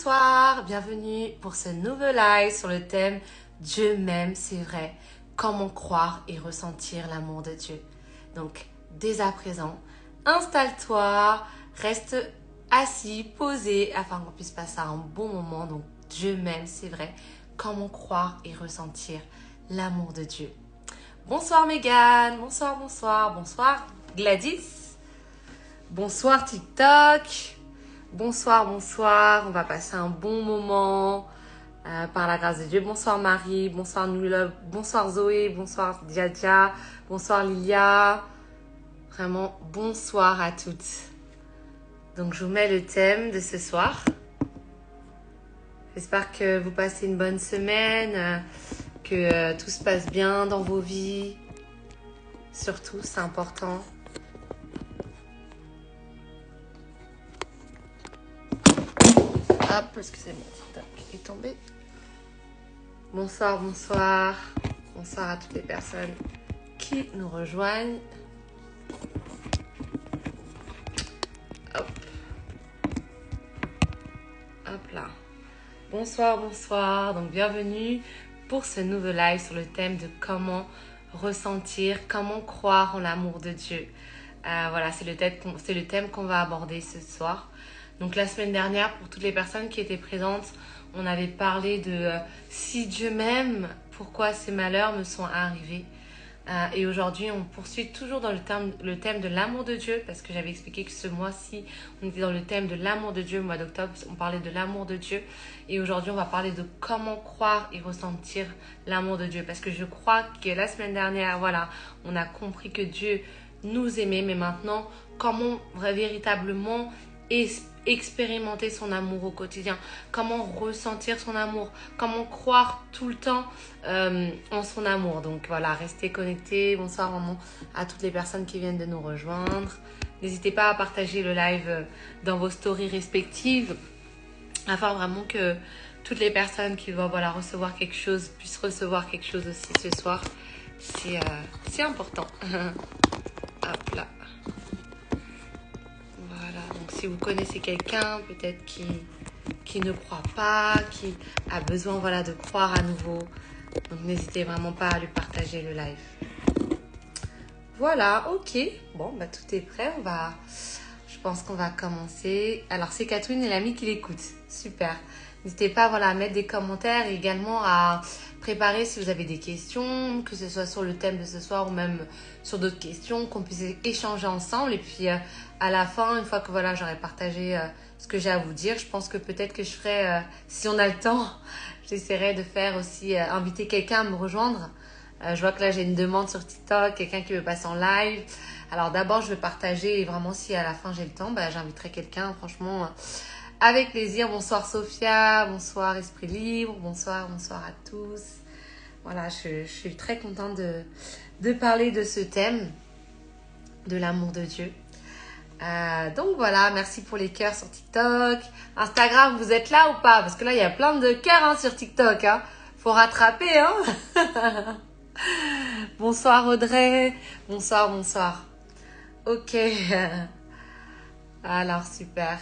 Bonsoir, bienvenue pour ce nouveau live sur le thème Dieu m'aime, c'est vrai. Comment croire et ressentir l'amour de Dieu. Donc, dès à présent, installe-toi, reste assis, posé, afin qu'on puisse passer un bon moment. Donc, Dieu m'aime, c'est vrai. Comment croire et ressentir l'amour de Dieu. Bonsoir Mégane, bonsoir Gladys, bonsoir TikTok. Bonsoir, on va passer un bon moment par la grâce de Dieu. Bonsoir Marie, bonsoir Nula, bonsoir Zoé, bonsoir Diadia, bonsoir Lilia. Vraiment, bonsoir à toutes. Donc, je vous mets le thème de ce soir. J'espère que vous passez une bonne semaine, que tout se passe bien dans vos vies. Surtout, c'est important. Hop, excusez-moi, TikTok est tombé. Bonsoir à toutes les personnes qui nous rejoignent. Hop là. Bonsoir. Donc, bienvenue pour ce nouveau live sur le thème de comment ressentir, comment croire en l'amour de Dieu. Voilà, c'est le thème qu'on va aborder ce soir. Donc la semaine dernière, pour toutes les personnes qui étaient présentes, on avait parlé de si Dieu m'aime, pourquoi ces malheurs me sont arrivés. Et aujourd'hui, on poursuit toujours dans le thème de l'amour de Dieu, parce que j'avais expliqué que ce mois-ci, on était dans le thème de l'amour de Dieu. Le mois d'octobre, on parlait de l'amour de Dieu. Et aujourd'hui, on va parler de comment croire et ressentir l'amour de Dieu. Parce que je crois que la semaine dernière, voilà, on a compris que Dieu nous aimait, mais maintenant, comment véritablement expérimenter son amour au quotidien, comment ressentir son amour, comment croire tout le temps en son amour. Donc voilà, restez connectés. Bonsoir vraiment à toutes les personnes qui viennent de nous rejoindre. N'hésitez pas à partager le live dans vos stories respectives, afin vraiment que toutes les personnes qui vont recevoir quelque chose puissent recevoir quelque chose aussi ce soir. C'est important. Hop là. Donc, si vous connaissez quelqu'un, peut-être qui ne croit pas, qui a besoin de croire à nouveau, donc n'hésitez vraiment pas à lui partager le live. Voilà, ok. Bon, tout est prêt. Je pense qu'on va commencer. Alors, c'est Catherine et l'ami qui l'écoute. Super. N'hésitez pas à mettre des commentaires et également à préparer si vous avez des questions, que ce soit sur le thème de ce soir ou même sur d'autres questions, qu'on puisse échanger ensemble. Et puis, à la fin, une fois que j'aurai partagé ce que j'ai à vous dire, je pense que peut-être que je ferai, si on a le temps, j'essaierai de faire aussi, inviter quelqu'un à me rejoindre. Je vois que là, j'ai une demande sur TikTok, quelqu'un qui veut passer en live. Alors d'abord, je vais partager et vraiment, si à la fin j'ai le temps, j'inviterai quelqu'un, franchement, avec plaisir. Bonsoir Sophia, bonsoir Esprit Libre, bonsoir à tous. Voilà, je suis très contente de parler de ce thème, de l'amour de Dieu. Donc voilà, merci pour les cœurs sur TikTok. Instagram, vous êtes là ou pas? Parce que là, il y a plein de cœurs sur TikTok. Faut rattraper. Bonsoir Audrey. Bonsoir. Ok. Alors, super.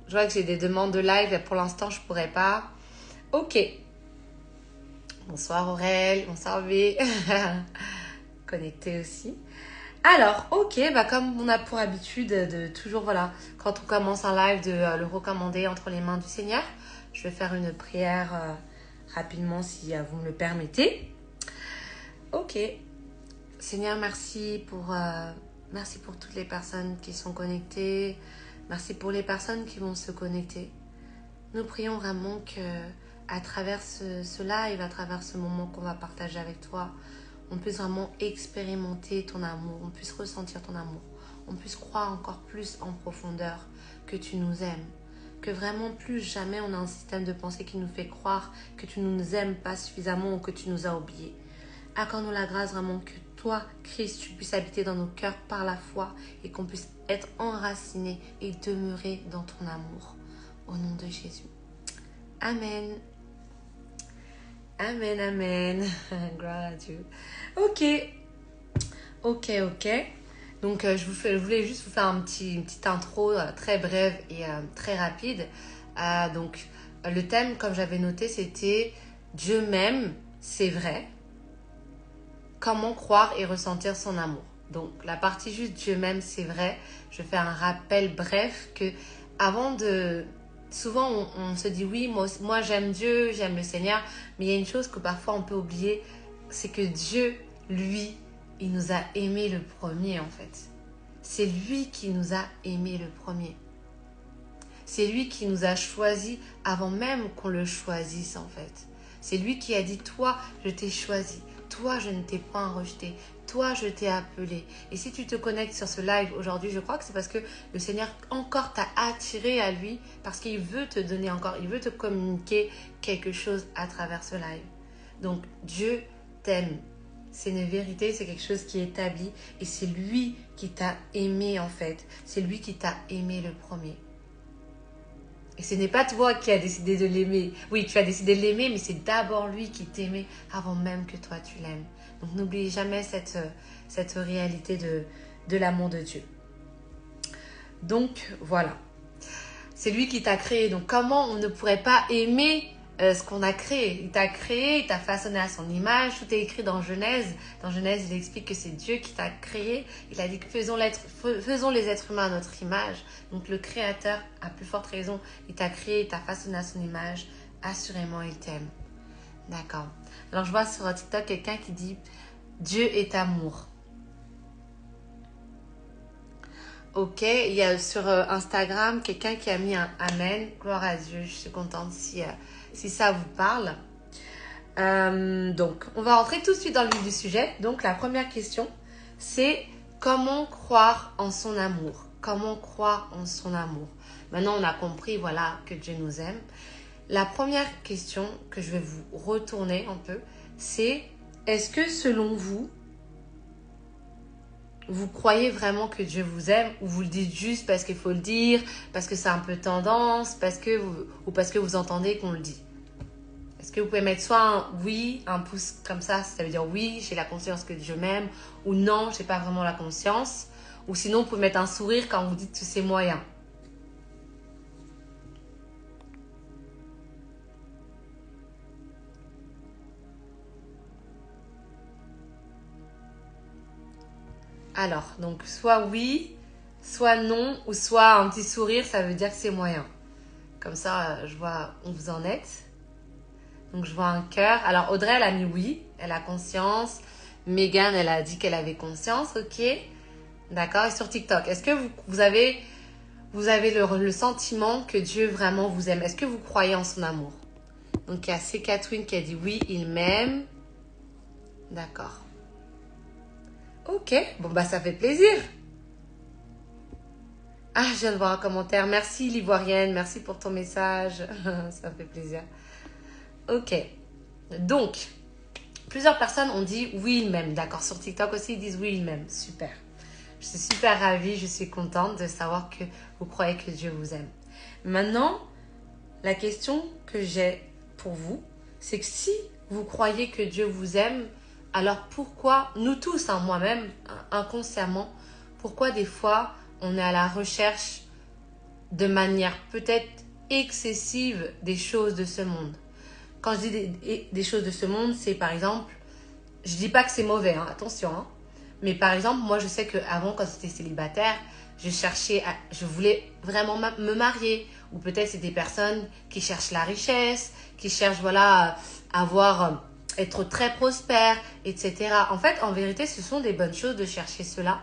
Je vois que j'ai des demandes de live. Pour l'instant, je pourrais pas. Ok. Bonsoir Aurel. Bonsoir V. Connecté aussi. Alors, ok, comme on a pour habitude de toujours, quand on commence un live, de le recommander entre les mains du Seigneur. Je vais faire une prière rapidement si vous me le permettez. Ok. Seigneur, merci pour toutes les personnes qui sont connectées. Merci pour les personnes qui vont se connecter. Nous prions vraiment que à travers ce live, à travers ce moment qu'on va partager avec toi, on puisse vraiment expérimenter ton amour, on puisse ressentir ton amour, on puisse croire encore plus en profondeur que tu nous aimes, que vraiment plus jamais on a un système de pensée qui nous fait croire que tu ne nous aimes pas suffisamment ou que tu nous as oubliés. Accorde-nous la grâce vraiment que toi, Christ, tu puisses habiter dans nos cœurs par la foi et qu'on puisse être enracinés et demeurer dans ton amour. Au nom de Jésus. Amen. Gloire à Dieu. Ok. Donc, je voulais juste vous faire une petite intro très brève et très rapide. Donc, le thème, comme j'avais noté, c'était Dieu m'aime, c'est vrai. Comment croire et ressentir son amour. Donc, la partie juste Dieu m'aime, c'est vrai. Je fais un rappel bref que avant de... Souvent, on se dit oui, moi j'aime Dieu, j'aime le Seigneur. Mais il y a une chose que parfois on peut oublier, c'est que Dieu, lui, il nous a aimés le premier en fait. C'est lui qui nous a aimés le premier. C'est lui qui nous a choisis avant même qu'on le choisisse en fait. C'est lui qui a dit, toi, je t'ai choisi. Toi, je ne t'ai point rejeté. Toi, je t'ai appelé. Et si tu te connectes sur ce live aujourd'hui, je crois que c'est parce que le Seigneur encore t'a attiré à lui, parce qu'il veut te donner encore, il veut te communiquer quelque chose à travers ce live. Donc, Dieu t'aime. C'est une vérité, c'est quelque chose qui est établi. Et c'est lui qui t'a aimé en fait. C'est lui qui t'a aimé le premier. Et ce n'est pas toi qui as décidé de l'aimer. Oui, tu as décidé de l'aimer, mais c'est d'abord lui qui t'aimait avant même que toi tu l'aimes. Donc n'oublie jamais cette réalité de l'amour de Dieu. Donc voilà. C'est lui qui t'a créé. Donc comment on ne pourrait pas aimer ce qu'on a créé? Il t'a créé, il t'a façonné à son image. Tout est écrit dans Genèse. Dans Genèse, il explique que c'est Dieu qui t'a créé. Il a dit que faisons les êtres humains à notre image. Donc le Créateur, à plus forte raison, il t'a créé, il t'a façonné à son image. Assurément, il t'aime. D'accord. Alors je vois sur TikTok quelqu'un qui dit « Dieu est amour ». Ok, il y a sur Instagram quelqu'un qui a mis un Amen. Gloire à Dieu, je suis contente si ça vous parle. Donc, on va rentrer tout de suite dans le vif du sujet. Donc, la première question, c'est comment croire en son amour? Comment croire en son amour? Maintenant, on a compris, voilà, que Dieu nous aime. La première question que je vais vous retourner un peu, c'est est-ce que selon vous, vous croyez vraiment que Dieu vous aime ou vous le dites juste parce qu'il faut le dire, parce que c'est un peu tendance, parce que vous entendez qu'on le dit? Est-ce que vous pouvez mettre soit un oui, un pouce comme ça veut dire oui, j'ai la conscience que Dieu m'aime, ou non, j'ai pas vraiment la conscience, ou sinon vous pouvez mettre un sourire quand vous dites que c'est moyen. Alors, donc soit oui, soit non, ou soit un petit sourire, ça veut dire que c'est moyen. Comme ça, je vois où vous en êtes. Donc, je vois un cœur. Alors, Audrey, elle a mis oui, elle a conscience. Megan, elle a dit qu'elle avait conscience, ok. D'accord, et sur TikTok, est-ce que vous avez le sentiment que Dieu vraiment vous aime? Est-ce que vous croyez en son amour? Donc, il y a C. Catherine qui a dit oui, il m'aime. D'accord. Ok, bon bah ça fait plaisir. Ah, je viens de voir un commentaire. Merci l'Ivoirienne, merci pour ton message. Ça me fait plaisir. Ok, donc, plusieurs personnes ont dit oui, il m'aime. D'accord, sur TikTok aussi, ils disent oui, il m'aime. Super. Je suis super ravie, je suis contente de savoir que vous croyez que Dieu vous aime. Maintenant, la question que j'ai pour vous, c'est que si vous croyez que Dieu vous aime, alors pourquoi, nous tous, hein, moi-même, inconsciemment, pourquoi des fois on est à la recherche de manière peut-être excessive des choses de ce monde? Quand je dis des choses de ce monde, c'est par exemple, je dis pas que c'est mauvais, hein, attention, hein, mais par exemple, moi je sais qu'avant, quand j'étais célibataire, je voulais vraiment me marier. Ou peut-être c'est des personnes qui cherchent la richesse, qui cherchent, voilà, être très prospères, etc. En fait, en vérité, ce sont des bonnes choses de chercher cela.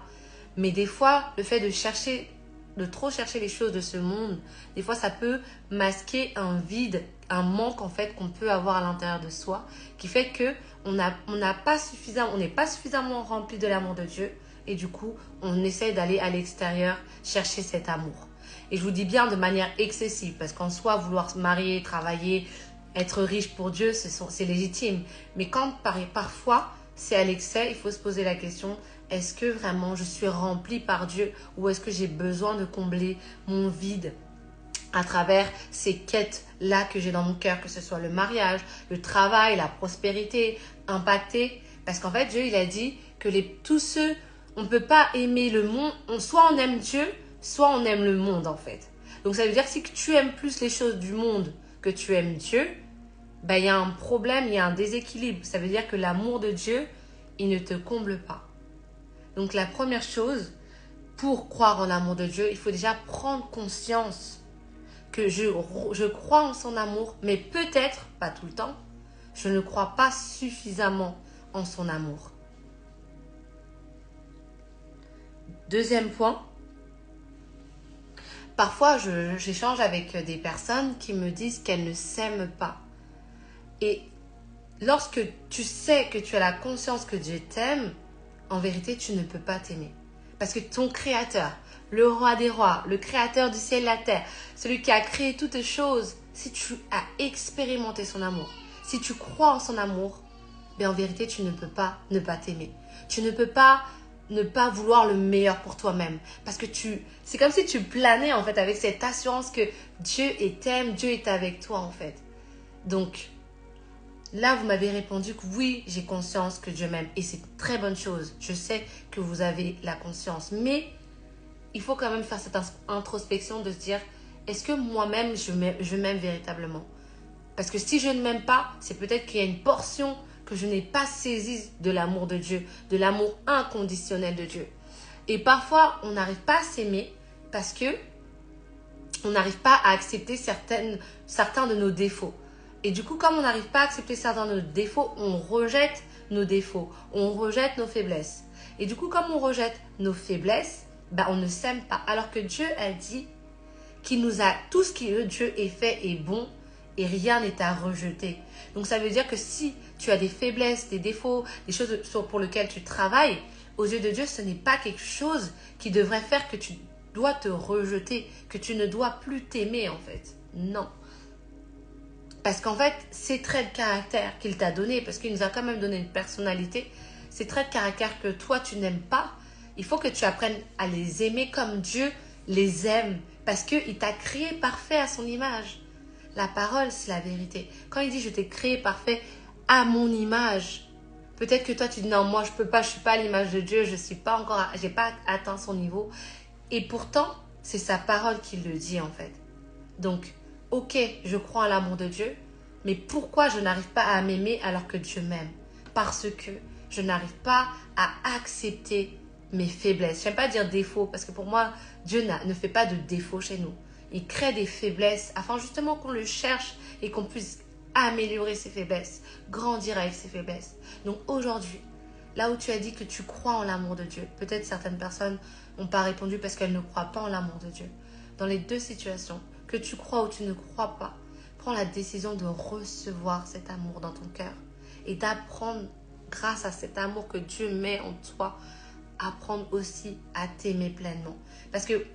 Mais des fois, le fait de trop chercher les choses de ce monde, des fois, ça peut masquer un vide, un manque, en fait, qu'on peut avoir à l'intérieur de soi, qui fait que on n'est pas suffisamment rempli de l'amour de Dieu. Et du coup, on essaie d'aller à l'extérieur chercher cet amour. Et je vous dis bien de manière excessive, parce qu'en soi, vouloir se marier, travailler, être riche pour Dieu, c'est légitime. Mais quand parfois, c'est à l'excès, il faut se poser la question, est-ce que vraiment je suis remplie par Dieu ou est-ce que j'ai besoin de combler mon vide à travers ces quêtes-là que j'ai dans mon cœur, que ce soit le mariage, le travail, la prospérité, impacter. Parce qu'en fait, Dieu, il a dit que tous ceux, on ne peut pas aimer le monde, soit on aime Dieu, soit on aime le monde en fait. Donc ça veut dire que si tu aimes plus les choses du monde que tu aimes Dieu, ben, il y a un problème, il y a un déséquilibre. Ça veut dire que l'amour de Dieu, il ne te comble pas. Donc la première chose, pour croire en l'amour de Dieu, il faut déjà prendre conscience que je crois en son amour, mais peut-être, pas tout le temps, je ne crois pas suffisamment en son amour. Deuxième point, parfois j'échange avec des personnes qui me disent qu'elles ne s'aiment pas. Et lorsque tu sais que tu as la conscience que Dieu t'aime, en vérité, tu ne peux pas t'aimer. Parce que ton créateur, le roi des rois, le créateur du ciel et de la terre, celui qui a créé toutes choses, si tu as expérimenté son amour, si tu crois en son amour, ben en vérité, tu ne peux pas ne pas t'aimer. Tu ne peux pas ne pas vouloir le meilleur pour toi-même. Parce que c'est comme si tu planais en fait avec cette assurance que Dieu t'aime, Dieu est avec toi en fait. Donc, là, vous m'avez répondu que oui, j'ai conscience que Dieu m'aime. Et c'est une très bonne chose. Je sais que vous avez la conscience. Mais il faut quand même faire cette introspection de se dire, est-ce que moi-même, je m'aime véritablement? Parce que si je ne m'aime pas, c'est peut-être qu'il y a une portion que je n'ai pas saisie de l'amour de Dieu, de l'amour inconditionnel de Dieu. Et parfois, on n'arrive pas à s'aimer parce que on n'arrive pas à accepter certains de nos défauts. Et du coup, comme on n'arrive pas à accepter certains de nos défauts, on rejette nos défauts, on rejette nos faiblesses. Et du coup, comme on rejette nos faiblesses, on ne s'aime pas. Alors que Dieu a dit qu'il nous a, tout ce que Dieu ait fait est bon et rien n'est à rejeter. Donc ça veut dire que si tu as des faiblesses, des défauts, des choses pour lesquelles tu travailles, aux yeux de Dieu, ce n'est pas quelque chose qui devrait faire que tu dois te rejeter, que tu ne dois plus t'aimer en fait. Non. Parce qu'en fait, ces traits de caractère qu'il t'a donnés, parce qu'il nous a quand même donné une personnalité, ces traits de caractère que toi tu n'aimes pas, il faut que tu apprennes à les aimer comme Dieu les aime. Parce qu'il t'a créé parfait à son image. La parole, c'est la vérité. Quand il dit je t'ai créé parfait à mon image, peut-être que toi tu dis non, moi je peux pas, je suis pas à l'image de Dieu, je suis pas encore, j'ai pas atteint son niveau. Et pourtant, c'est sa parole qui le dit en fait. Donc, ok, je crois en l'amour de Dieu, mais pourquoi je n'arrive pas à m'aimer alors que Dieu m'aime? Parce que je n'arrive pas à accepter mes faiblesses. Je n'aime pas dire défauts, parce que pour moi, Dieu ne fait pas de défauts chez nous. Il crée des faiblesses afin justement qu'on le cherche et qu'on puisse améliorer ses faiblesses, grandir avec ses faiblesses. Donc aujourd'hui, là où tu as dit que tu crois en l'amour de Dieu, peut-être certaines personnes n'ont pas répondu parce qu'elles ne croient pas en l'amour de Dieu. Dans les deux situations, que tu crois ou tu ne crois pas, prends la décision de recevoir cet amour dans ton cœur et d'apprendre, grâce à cet amour que Dieu met en toi, apprendre aussi à t'aimer pleinement. Parce que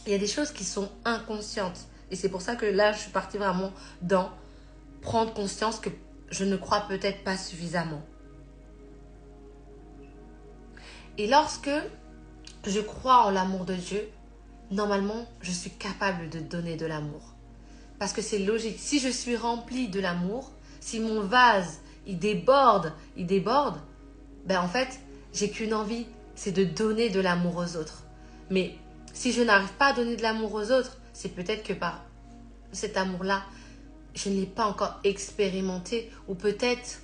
il y a des choses qui sont inconscientes. Et c'est pour ça que là, je suis partie vraiment dans prendre conscience que je ne crois peut-être pas suffisamment. Et lorsque je crois en l'amour de Dieu, normalement, je suis capable de donner de l'amour. Parce que c'est logique. Si je suis remplie de l'amour, si mon vase, il déborde, en fait, j'ai qu'une envie, c'est de donner de l'amour aux autres. Mais si je n'arrive pas à donner de l'amour aux autres, c'est peut-être que par cet amour-là, je ne l'ai pas encore expérimenté. Ou peut-être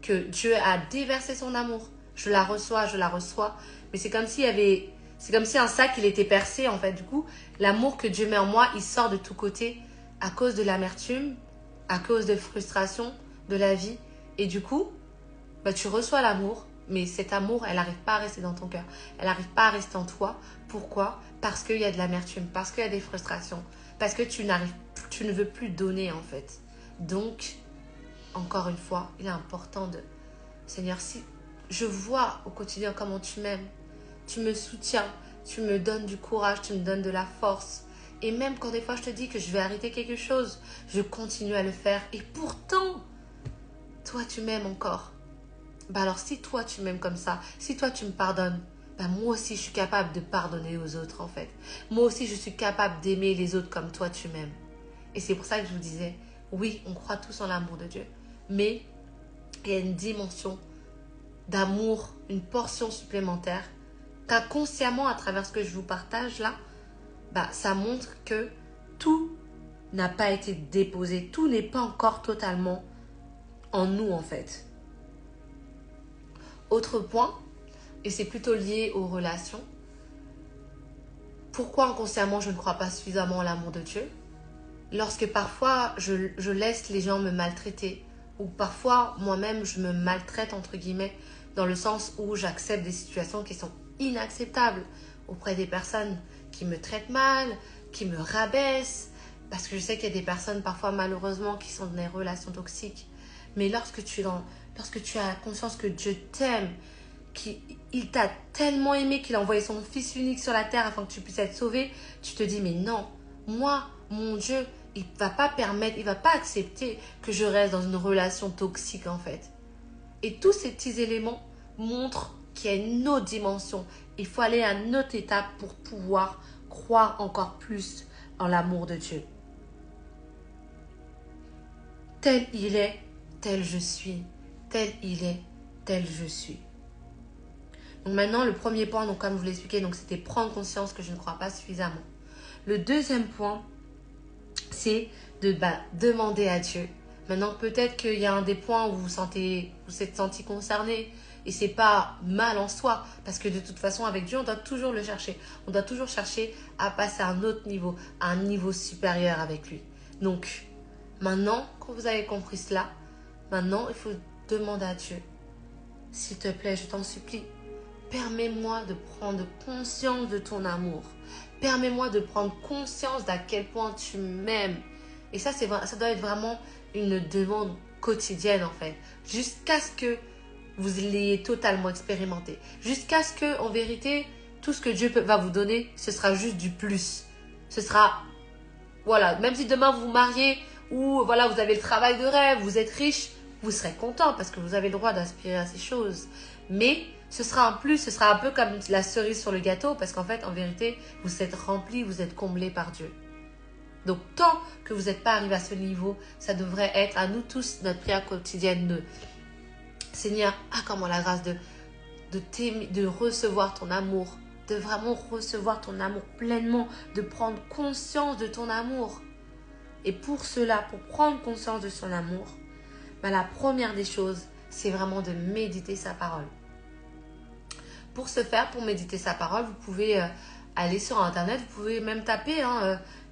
que Dieu a déversé son amour. Je la reçois. Mais c'est comme s'il y avait... C'est comme si un sac, il était percé, en fait. Du coup, l'amour que Dieu met en moi, il sort de tous côtés à cause de l'amertume, à cause de frustration de la vie. Et du coup, tu reçois l'amour, mais cet amour, elle n'arrive pas à rester dans ton cœur. Elle n'arrive pas à rester en toi. Pourquoi? Parce qu'il y a de l'amertume, parce qu'il y a des frustrations, parce que tu ne veux plus donner, en fait. Donc, encore une fois, il est important de... Seigneur, si je vois au quotidien comment tu m'aimes, tu me soutiens, tu me donnes du courage, tu me donnes de la force. Et même quand des fois je te dis que je vais arrêter quelque chose, je continue à le faire. Et pourtant, toi tu m'aimes encore. Alors si toi tu m'aimes comme ça, si toi tu me pardonnes, moi aussi je suis capable de pardonner aux autres en fait. Moi aussi je suis capable d'aimer les autres comme toi tu m'aimes. Et c'est pour ça que je vous disais, oui, on croit tous en l'amour de Dieu. Mais il y a une dimension d'amour, une portion supplémentaire qu'inconsciemment, à travers ce que je vous partage là, ça montre que tout n'a pas été déposé. Tout n'est pas encore totalement en nous, en fait. Autre point, et c'est plutôt lié aux relations. Pourquoi inconsciemment je ne crois pas suffisamment à l'amour de Dieu? Lorsque parfois je laisse les gens me maltraiter, ou parfois moi-même je me maltraite entre guillemets, dans le sens où j'accepte des situations qui sont inacceptables auprès des personnes qui me traitent mal, qui me rabaissent, parce que je sais qu'il y a des personnes parfois malheureusement qui sont dans des relations toxiques. Mais lorsque tu as conscience que Dieu t'aime, qu'il t'a tellement aimé qu'il a envoyé son fils unique sur la terre afin que tu puisses être sauvé, tu te dis mais non, moi, mon Dieu, il ne va pas permettre, il ne va pas accepter que je reste dans une relation toxique en fait. Et tous ces petits éléments montrent qu'il y a une autre dimension. Il faut aller à une autre étape pour pouvoir croire encore plus en l'amour de Dieu. Tel il est, tel je suis. Tel il est, tel je suis. Donc maintenant, le premier point, donc comme je vous l'ai expliqué, c'était prendre conscience que je ne crois pas suffisamment. Le deuxième point, c'est de demander à Dieu. Maintenant, peut-être qu'il y a un des points où vous êtes senti concerné et c'est pas mal en soi parce que de toute façon, avec Dieu, on doit toujours le chercher. On doit toujours chercher à passer à un autre niveau, à un niveau supérieur avec lui. Donc, maintenant, quand vous avez compris cela, maintenant, il faut demander à Dieu. S'il te plaît, je t'en supplie, permets-moi de prendre conscience de ton amour. Permets-moi de prendre conscience d'à quel point tu m'aimes. Et ça doit être vraiment une demande quotidienne en fait. Jusqu'à ce que vous l'ayez totalement expérimenté. Jusqu'à ce que, en vérité, tout ce que Dieu va vous donner, ce sera juste du plus. Ce sera, voilà, même si demain vous vous mariez ou voilà, vous avez le travail de rêve, vous êtes riche, vous serez content parce que vous avez le droit d'aspirer à ces choses. Mais ce sera un plus, ce sera un peu comme la cerise sur le gâteau parce qu'en fait, en vérité, vous êtes rempli, vous êtes comblé par Dieu. Donc, tant que vous n'êtes pas arrivé à ce niveau, ça devrait être à nous tous notre prière quotidienne de Seigneur, accorde-moi la grâce de recevoir ton amour, de vraiment recevoir ton amour pleinement, de prendre conscience de ton amour. Et pour cela, pour prendre conscience de son amour, la première des choses, c'est vraiment de méditer sa parole. Pour ce faire, pour méditer sa parole, vous pouvez aller sur Internet, vous pouvez même taper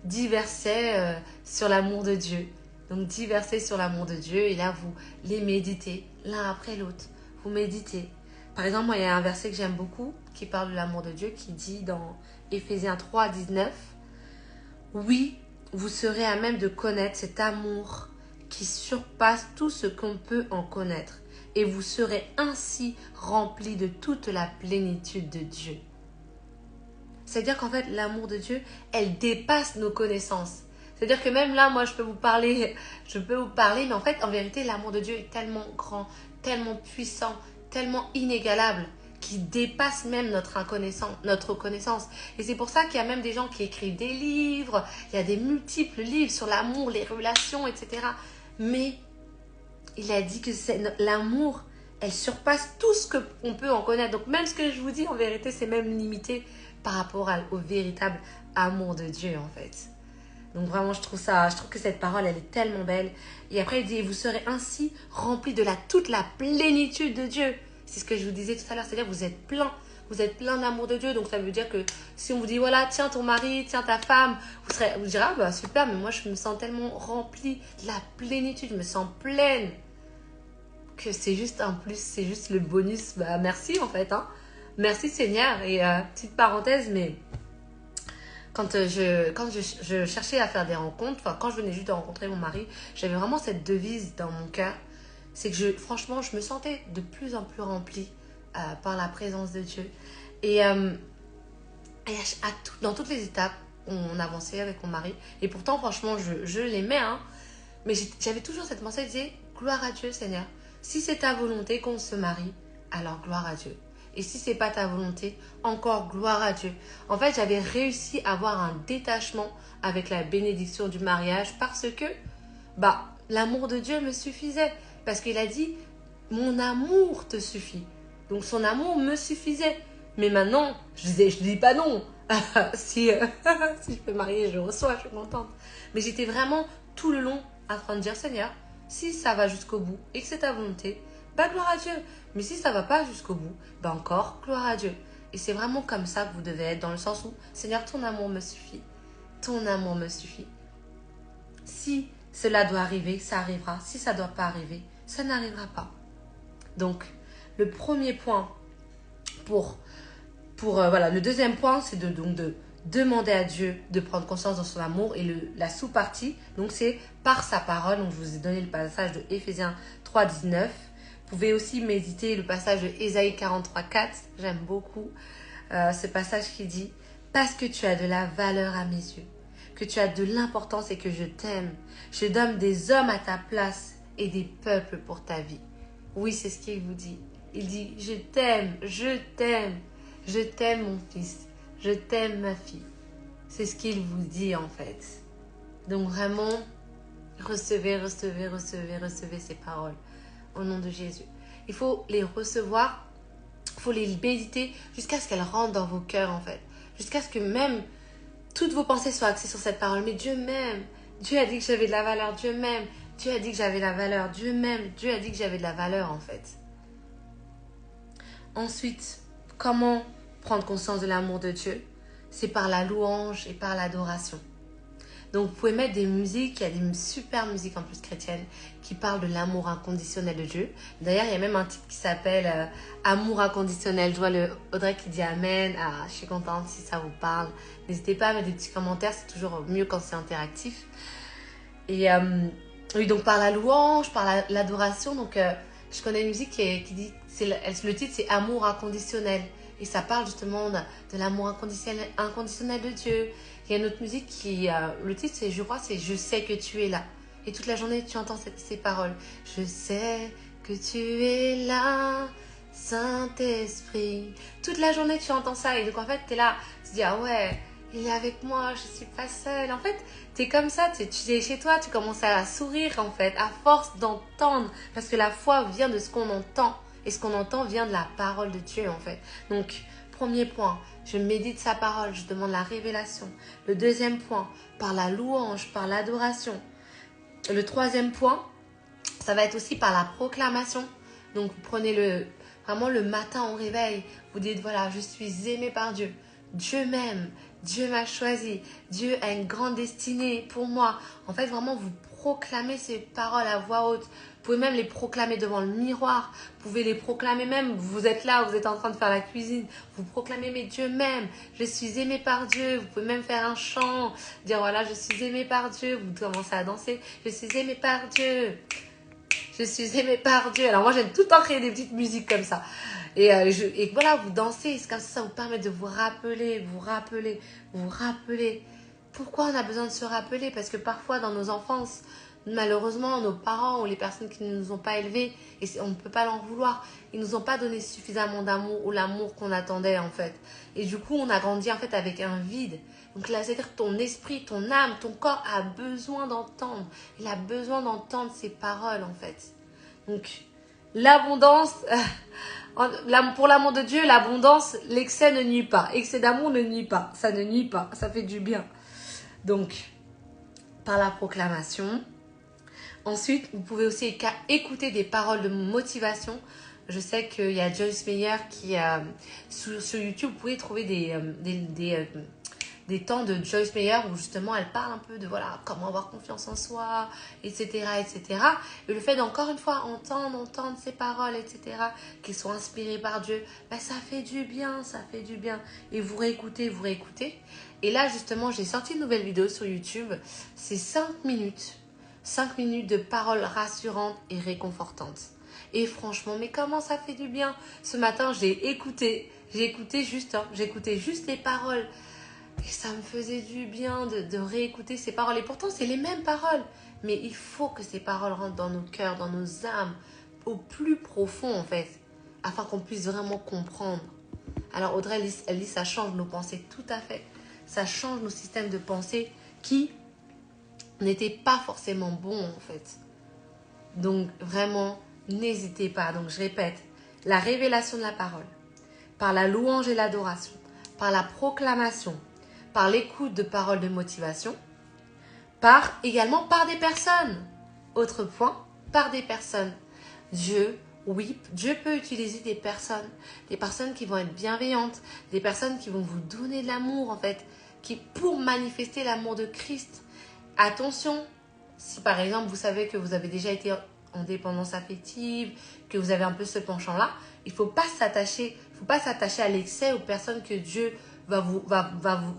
10 versets sur l'amour de Dieu. Donc 10 versets sur l'amour de Dieu et là vous les méditez l'un après l'autre. Vous méditez. Par exemple, moi il y a un verset que j'aime beaucoup qui parle de l'amour de Dieu qui dit dans Éphésiens 3, 19 « Oui, vous serez à même de connaître cet amour qui surpasse tout ce qu'on peut en connaître et vous serez ainsi remplis de toute la plénitude de Dieu. » C'est-à-dire qu'en fait, l'amour de Dieu, elle dépasse nos connaissances. C'est-à-dire que même là, moi, je peux vous parler, mais en fait, en vérité, l'amour de Dieu est tellement grand, tellement puissant, tellement inégalable, qu'il dépasse même notre connaissance. Et c'est pour ça qu'il y a même des gens qui écrivent des livres, il y a des multiples livres sur l'amour, les relations, etc. Mais il a dit que l'amour, elle surpasse tout ce qu'on peut en connaître. Donc même ce que je vous dis, en vérité, c'est même limité par rapport au véritable amour de Dieu, en fait. Donc vraiment, je trouve que cette parole, elle est tellement belle. Et après, il dit, vous serez ainsi remplis de toute la plénitude de Dieu. C'est ce que je vous disais tout à l'heure, c'est-à-dire vous êtes plein d'amour de Dieu. Donc ça veut dire que si on vous dit, voilà, tiens ton mari, tiens ta femme, vous direz, ah bah super, mais moi je me sens tellement remplie de la plénitude, je me sens pleine, que c'est juste un plus, c'est juste le bonus. Bah merci en fait, Merci Seigneur. Et petite parenthèse, mais quand je cherchais à faire des rencontres, quand je venais juste de rencontrer mon mari, j'avais vraiment cette devise dans mon cœur. C'est que franchement, je me sentais de plus en plus remplie par la présence de Dieu. Et dans toutes les étapes, on avançait avec mon mari. Et pourtant, franchement, je l'aimais. Mais j'avais toujours cette pensée, je disais, gloire à Dieu Seigneur. Si c'est ta volonté qu'on se marie, alors gloire à Dieu. Et si c'est pas ta volonté, encore gloire à Dieu. En fait, j'avais réussi à avoir un détachement avec la bénédiction du mariage parce que l'amour de Dieu me suffisait. Parce qu'il a dit, mon amour te suffit. Donc son amour me suffisait. Mais maintenant, je dis pas non si, si je peux marier, je reçois, je suis contente. Mais j'étais vraiment tout le long en train de dire, Seigneur, si ça va jusqu'au bout et que c'est ta volonté, bah gloire à Dieu. Mais si ça va pas jusqu'au bout, bah encore gloire à Dieu. Et c'est vraiment comme ça que vous devez être, dans le sens où, Seigneur, ton amour me suffit. Ton amour me suffit. Si cela doit arriver, ça arrivera. Si ça ne doit pas arriver, ça n'arrivera pas. Donc, le premier point voilà, le deuxième point, c'est de demander à Dieu de prendre conscience dans son amour. Et la sous-partie, donc c'est par sa parole. Donc, je vous ai donné le passage de Éphésiens 3, 19. Vous pouvez aussi méditer le passage de Ésaïe 43, 4. J'aime beaucoup ce passage qui dit « Parce que tu as de la valeur à mes yeux, que tu as de l'importance et que je t'aime, je donne des hommes à ta place et des peuples pour ta vie. » Oui, c'est ce qu'il vous dit. Il dit « Je t'aime, je t'aime, je t'aime mon fils, je t'aime ma fille. » C'est ce qu'il vous dit en fait. Donc vraiment, recevez ces paroles au nom de Jésus. Il faut les recevoir, il faut les méditer jusqu'à ce qu'elles rentrent dans vos cœurs en fait. Jusqu'à ce que même toutes vos pensées soient axées sur cette parole. Mais Dieu m'aime. Dieu a dit que j'avais de la valeur. Dieu m'aime. Dieu a dit que j'avais de la valeur. Dieu m'aime. Dieu a dit que j'avais de la valeur en fait. Ensuite, comment prendre conscience de l'amour de Dieu? C'est par la louange et par l'adoration. Donc vous pouvez mettre des musiques, il y a des super musiques en plus chrétiennes qui parlent de l'amour inconditionnel de Dieu. D'ailleurs, il y a même un titre qui s'appelle Amour inconditionnel. Je vois Audrey qui dit Amen. Ah, je suis contente si ça vous parle. N'hésitez pas à mettre des petits commentaires, c'est toujours mieux quand c'est interactif. Et oui, donc par la louange, par l'adoration, donc je connais une musique qui dit, le titre c'est Amour inconditionnel. Et ça parle justement de l'amour inconditionnel de Dieu. Il y a une autre musique qui, le titre, je crois, c'est Je sais que tu es là. Et toute la journée, tu entends ces paroles. Je sais que tu es là, Saint-Esprit. Toute la journée, tu entends ça. Et donc, en fait, tu es là, tu te dis, ah ouais, il est avec moi, je suis pas seule. En fait, tu es comme ça, tu es chez toi, tu commences à sourire, en fait, à force d'entendre. Parce que la foi vient de ce qu'on entend. Et ce qu'on entend vient de la parole de Dieu, en fait. Donc, premier point, je médite sa parole, je demande la révélation. Le deuxième point, par la louange, par l'adoration. Le troisième point, ça va être aussi par la proclamation. Donc, vous prenez vraiment le matin au réveil, vous dites, voilà, je suis aimé par Dieu. Dieu m'aime, Dieu m'a choisi, Dieu a une grande destinée pour moi. En fait, vraiment, vous proclamez ces paroles à voix haute. Vous pouvez même les proclamer devant le miroir. Vous pouvez les proclamer même, vous êtes là, vous êtes en train de faire la cuisine. Vous proclamez, mais Dieu m'aime, je suis aimé par Dieu. Vous pouvez même faire un chant, dire voilà, je suis aimé par Dieu. Vous commencez à danser, je suis aimé par Dieu. Je suis aimé par Dieu. Alors moi, j'aime tout le temps créer des petites musiques comme ça. Et voilà, vous dansez, c'est comme ça vous permet de vous rappeler. Pourquoi on a besoin de se rappeler? Parce que parfois, dans nos enfances, malheureusement, nos parents ou les personnes qui ne nous ont pas élevés, et on ne peut pas l'en vouloir, ils ne nous ont pas donné suffisamment d'amour ou l'amour qu'on attendait en fait. Et du coup, on a grandi en fait avec un vide. Donc là, c'est-à-dire que ton esprit, ton âme, ton corps a besoin d'entendre. Il a besoin d'entendre ces paroles en fait. Donc, l'abondance, pour l'amour de Dieu, l'abondance, l'excès ne nuit pas. Excès d'amour ne nuit pas. Ça ne nuit pas. Ça fait du bien. Donc, par la proclamation. Ensuite, vous pouvez aussi écouter des paroles de motivation. Je sais qu'il y a Joyce Meyer qui, sur YouTube, vous pouvez trouver des temps de Joyce Meyer où justement elle parle un peu de voilà comment avoir confiance en soi, etc. Et le fait d'encore une fois entendre ces paroles, etc., qui sont inspirées par Dieu, ben, ça fait du bien. Et vous réécoutez. Et là, justement, j'ai sorti une nouvelle vidéo sur YouTube. C'est 5 minutes. 5 minutes de paroles rassurantes et réconfortantes. Et franchement, mais comment ça fait du bien. Ce matin, j'ai écouté juste les paroles. Et ça me faisait du bien de réécouter ces paroles. Et pourtant, c'est les mêmes paroles. Mais il faut que ces paroles rentrent dans nos cœurs, dans nos âmes, au plus profond, en fait, afin qu'on puisse vraiment comprendre. Alors, Audrey, elle dit, ça change nos pensées, tout à fait. Ça change nos systèmes de pensée qui n'étaient pas forcément bons, en fait. Donc, vraiment, n'hésitez pas. Donc, je répète, la révélation de la parole, par la louange et l'adoration, par la proclamation, par l'écoute de paroles de motivation, également par des personnes. Autre point, par des personnes. Dieu peut utiliser des personnes qui vont être bienveillantes, des personnes qui vont vous donner de l'amour en fait, pour manifester l'amour de Christ. Attention, si par exemple vous savez que vous avez déjà été en dépendance affective, que vous avez un peu ce penchant-là, il ne faut pas s'attacher à l'excès aux personnes que Dieu va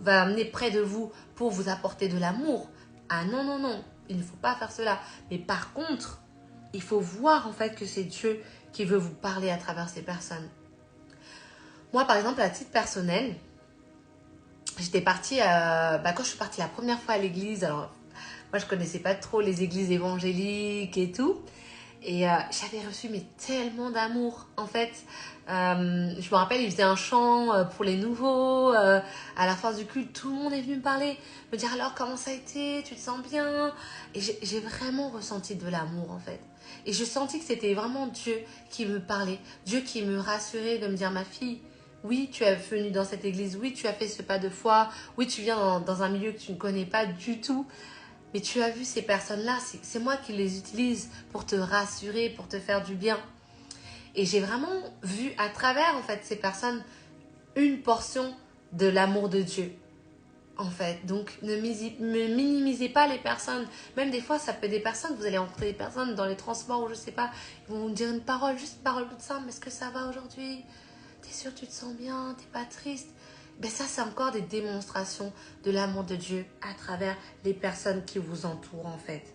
amener près de vous pour vous apporter de l'amour. Ah non, non, non, il ne faut pas faire cela. Mais par contre, il faut voir en fait que c'est Dieu qui veut vous parler à travers ces personnes. Moi, par exemple, à titre personnel, j'étais partie, quand je suis partie la première fois à l'église, alors moi je connaissais pas trop les églises évangéliques et tout, et j'avais reçu tellement d'amour en fait. Je me rappelle, ils faisaient un chant pour les nouveaux, à la fin du culte, tout le monde est venu me parler, me dire alors comment ça a été, tu te sens bien, et j'ai vraiment ressenti de l'amour en fait. Et je sentis que c'était vraiment Dieu qui me parlait, Dieu qui me rassurait de me dire ma fille, oui, tu es venue dans cette église, oui, tu as fait ce pas de foi, oui, tu viens dans un milieu que tu ne connais pas du tout, mais tu as vu ces personnes-là, c'est moi qui les utilise pour te rassurer, pour te faire du bien. Et j'ai vraiment vu à travers en fait ces personnes une portion de l'amour de Dieu. En fait, donc ne minimisez pas les personnes. Même des fois, ça peut être des personnes, vous allez rencontrer des personnes dans les transports ou je sais pas, ils vont vous dire une parole, juste une parole toute simple, est-ce que ça va aujourd'hui? T'es sûr que tu te sens bien? T'es pas triste? Ben ça, c'est encore des démonstrations de l'amour de Dieu à travers les personnes qui vous entourent en fait.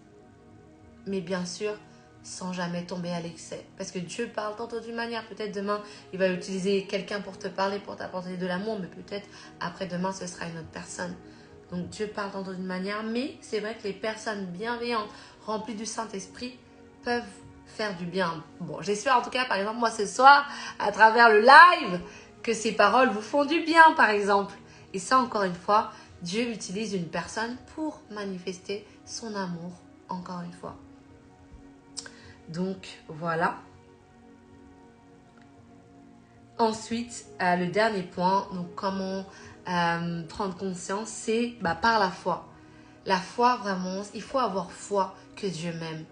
Mais bien sûr, sans jamais tomber à l'excès. Parce que Dieu parle tantôt d'une manière, peut-être demain, il va utiliser quelqu'un pour te parler, pour t'apporter de l'amour, mais peut-être après-demain, ce sera une autre personne. Donc Dieu parle tantôt d'une manière, mais c'est vrai que les personnes bienveillantes, remplies du Saint-Esprit, peuvent faire du bien. Bon, j'espère en tout cas, par exemple, moi ce soir, à travers le live, que ces paroles vous font du bien, par exemple. Et ça, encore une fois, Dieu utilise une personne pour manifester son amour, encore une fois. Donc, voilà. Ensuite, le dernier point, donc comment prendre conscience, c'est par la foi. La foi, vraiment, il faut avoir foi que Dieu m'aime.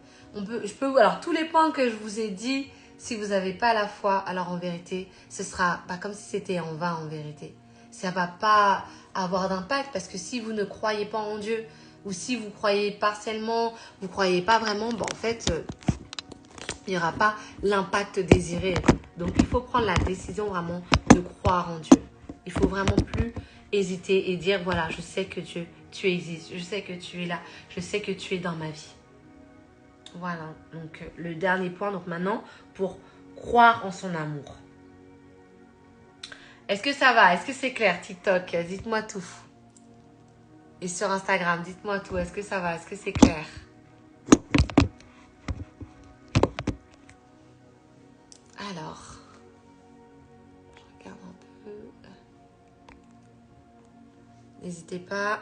Alors, tous les points que je vous ai dit, si vous n'avez pas la foi, alors en vérité, ce sera comme si c'était en vain en vérité. Ça ne va pas avoir d'impact parce que si vous ne croyez pas en Dieu ou si vous croyez partiellement, vous ne croyez pas vraiment, en fait, il n'y aura pas l'impact désiré. Donc, il faut prendre la décision vraiment de croire en Dieu. Il ne faut vraiment plus hésiter et dire, voilà, je sais que Dieu, tu existes, je sais que tu es là, je sais que tu es dans ma vie. Voilà, donc le dernier point, donc maintenant, pour croire en son amour. Est-ce que ça va? Est-ce que c'est clair, TikTok? Dites-moi tout. Et sur Instagram, dites-moi tout. Est-ce que ça va? Est-ce que c'est clair? Alors, je regarde un peu. N'hésitez pas.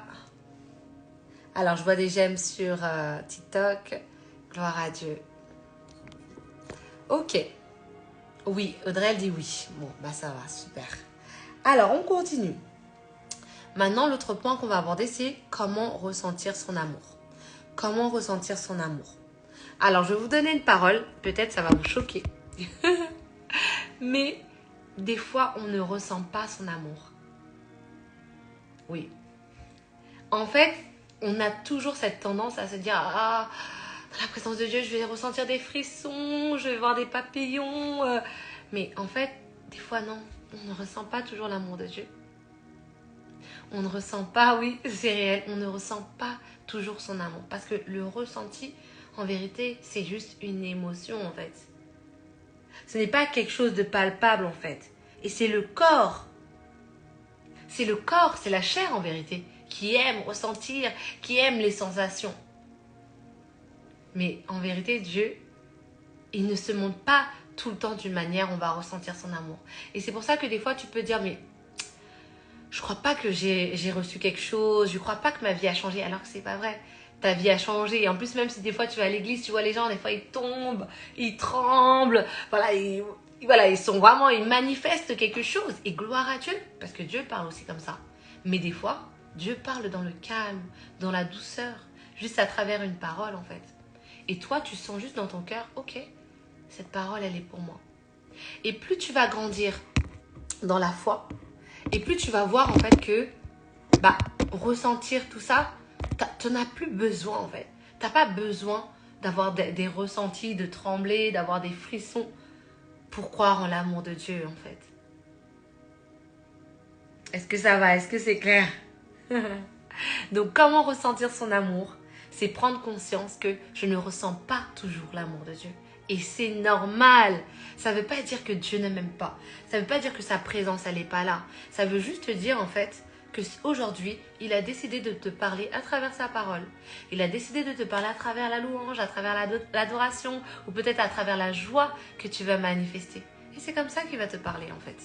Alors, je vois des j'aime sur TikTok. Gloire à Dieu. Ok. Oui, Audrey, elle dit oui. Bon, ça va, super. Alors, on continue. Maintenant, l'autre point qu'on va aborder, c'est comment ressentir son amour. Comment ressentir son amour. Alors, je vais vous donner une parole. Peut-être ça va vous choquer. Mais des fois, on ne ressent pas son amour. Oui. En fait, on a toujours cette tendance à se dire « Ah, dans la présence de Dieu, je vais ressentir des frissons, je vais voir des papillons. » Mais en fait, des fois, non. On ne ressent pas toujours l'amour de Dieu. On ne ressent pas, oui, c'est réel, on ne ressent pas toujours son amour. Parce que le ressenti, en vérité, c'est juste une émotion, en fait. Ce n'est pas quelque chose de palpable, en fait. Et c'est le corps. C'est le corps, c'est la chair, en vérité, qui aime ressentir, qui aime les sensations. Mais en vérité, Dieu, il ne se montre pas tout le temps d'une manière où on va ressentir son amour. Et c'est pour ça que des fois, tu peux dire, mais je crois pas que j'ai reçu quelque chose, je crois pas que ma vie a changé, alors que c'est pas vrai. Ta vie a changé. Et en plus, même si des fois tu vas à l'église, tu vois les gens, des fois ils tombent, ils tremblent. Voilà, voilà, ils manifestent quelque chose. Et gloire à Dieu, parce que Dieu parle aussi comme ça. Mais des fois, Dieu parle dans le calme, dans la douceur, juste à travers une parole en fait. Et toi, tu sens juste dans ton cœur, ok, cette parole, elle est pour moi. Et plus tu vas grandir dans la foi, et plus tu vas voir en fait que ressentir tout ça, tu n'en as plus besoin en fait. Tu n'as pas besoin d'avoir des ressentis, de trembler, d'avoir des frissons pour croire en l'amour de Dieu en fait. Est-ce que ça va? Est-ce que c'est clair? Donc comment ressentir son amour? C'est prendre conscience que je ne ressens pas toujours l'amour de Dieu. Et c'est normal. Ça ne veut pas dire que Dieu ne m'aime pas. Ça ne veut pas dire que sa présence, elle n'est pas là. Ça veut juste dire en fait qu'aujourd'hui, il a décidé de te parler à travers sa parole. Il a décidé de te parler à travers la louange, à travers l'adoration, ou peut-être à travers la joie que tu vas manifester. Et c'est comme ça qu'il va te parler en fait.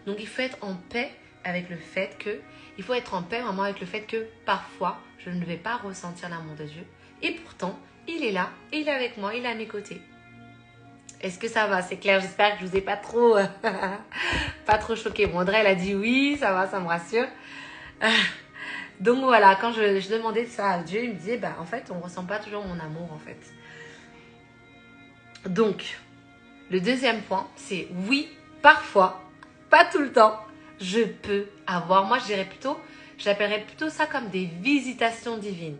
Donc il faut être en paix avec le fait que, il faut être en paix vraiment avec le fait que parfois, je ne vais pas ressentir l'amour de Dieu. Et pourtant, il est là, et il est avec moi, il est à mes côtés. Est-ce que ça va? C'est clair, j'espère que je vous ai pas trop, pas trop choqué. Bon, Audrey, elle a dit oui, ça va, ça me rassure. Donc voilà, quand je demandais ça à Dieu, il me disait, en fait, on ne ressent pas toujours mon amour, en fait. Donc, le deuxième point, c'est oui, parfois, pas tout le temps, je peux avoir, moi j'appellerais plutôt ça comme des visitations divines.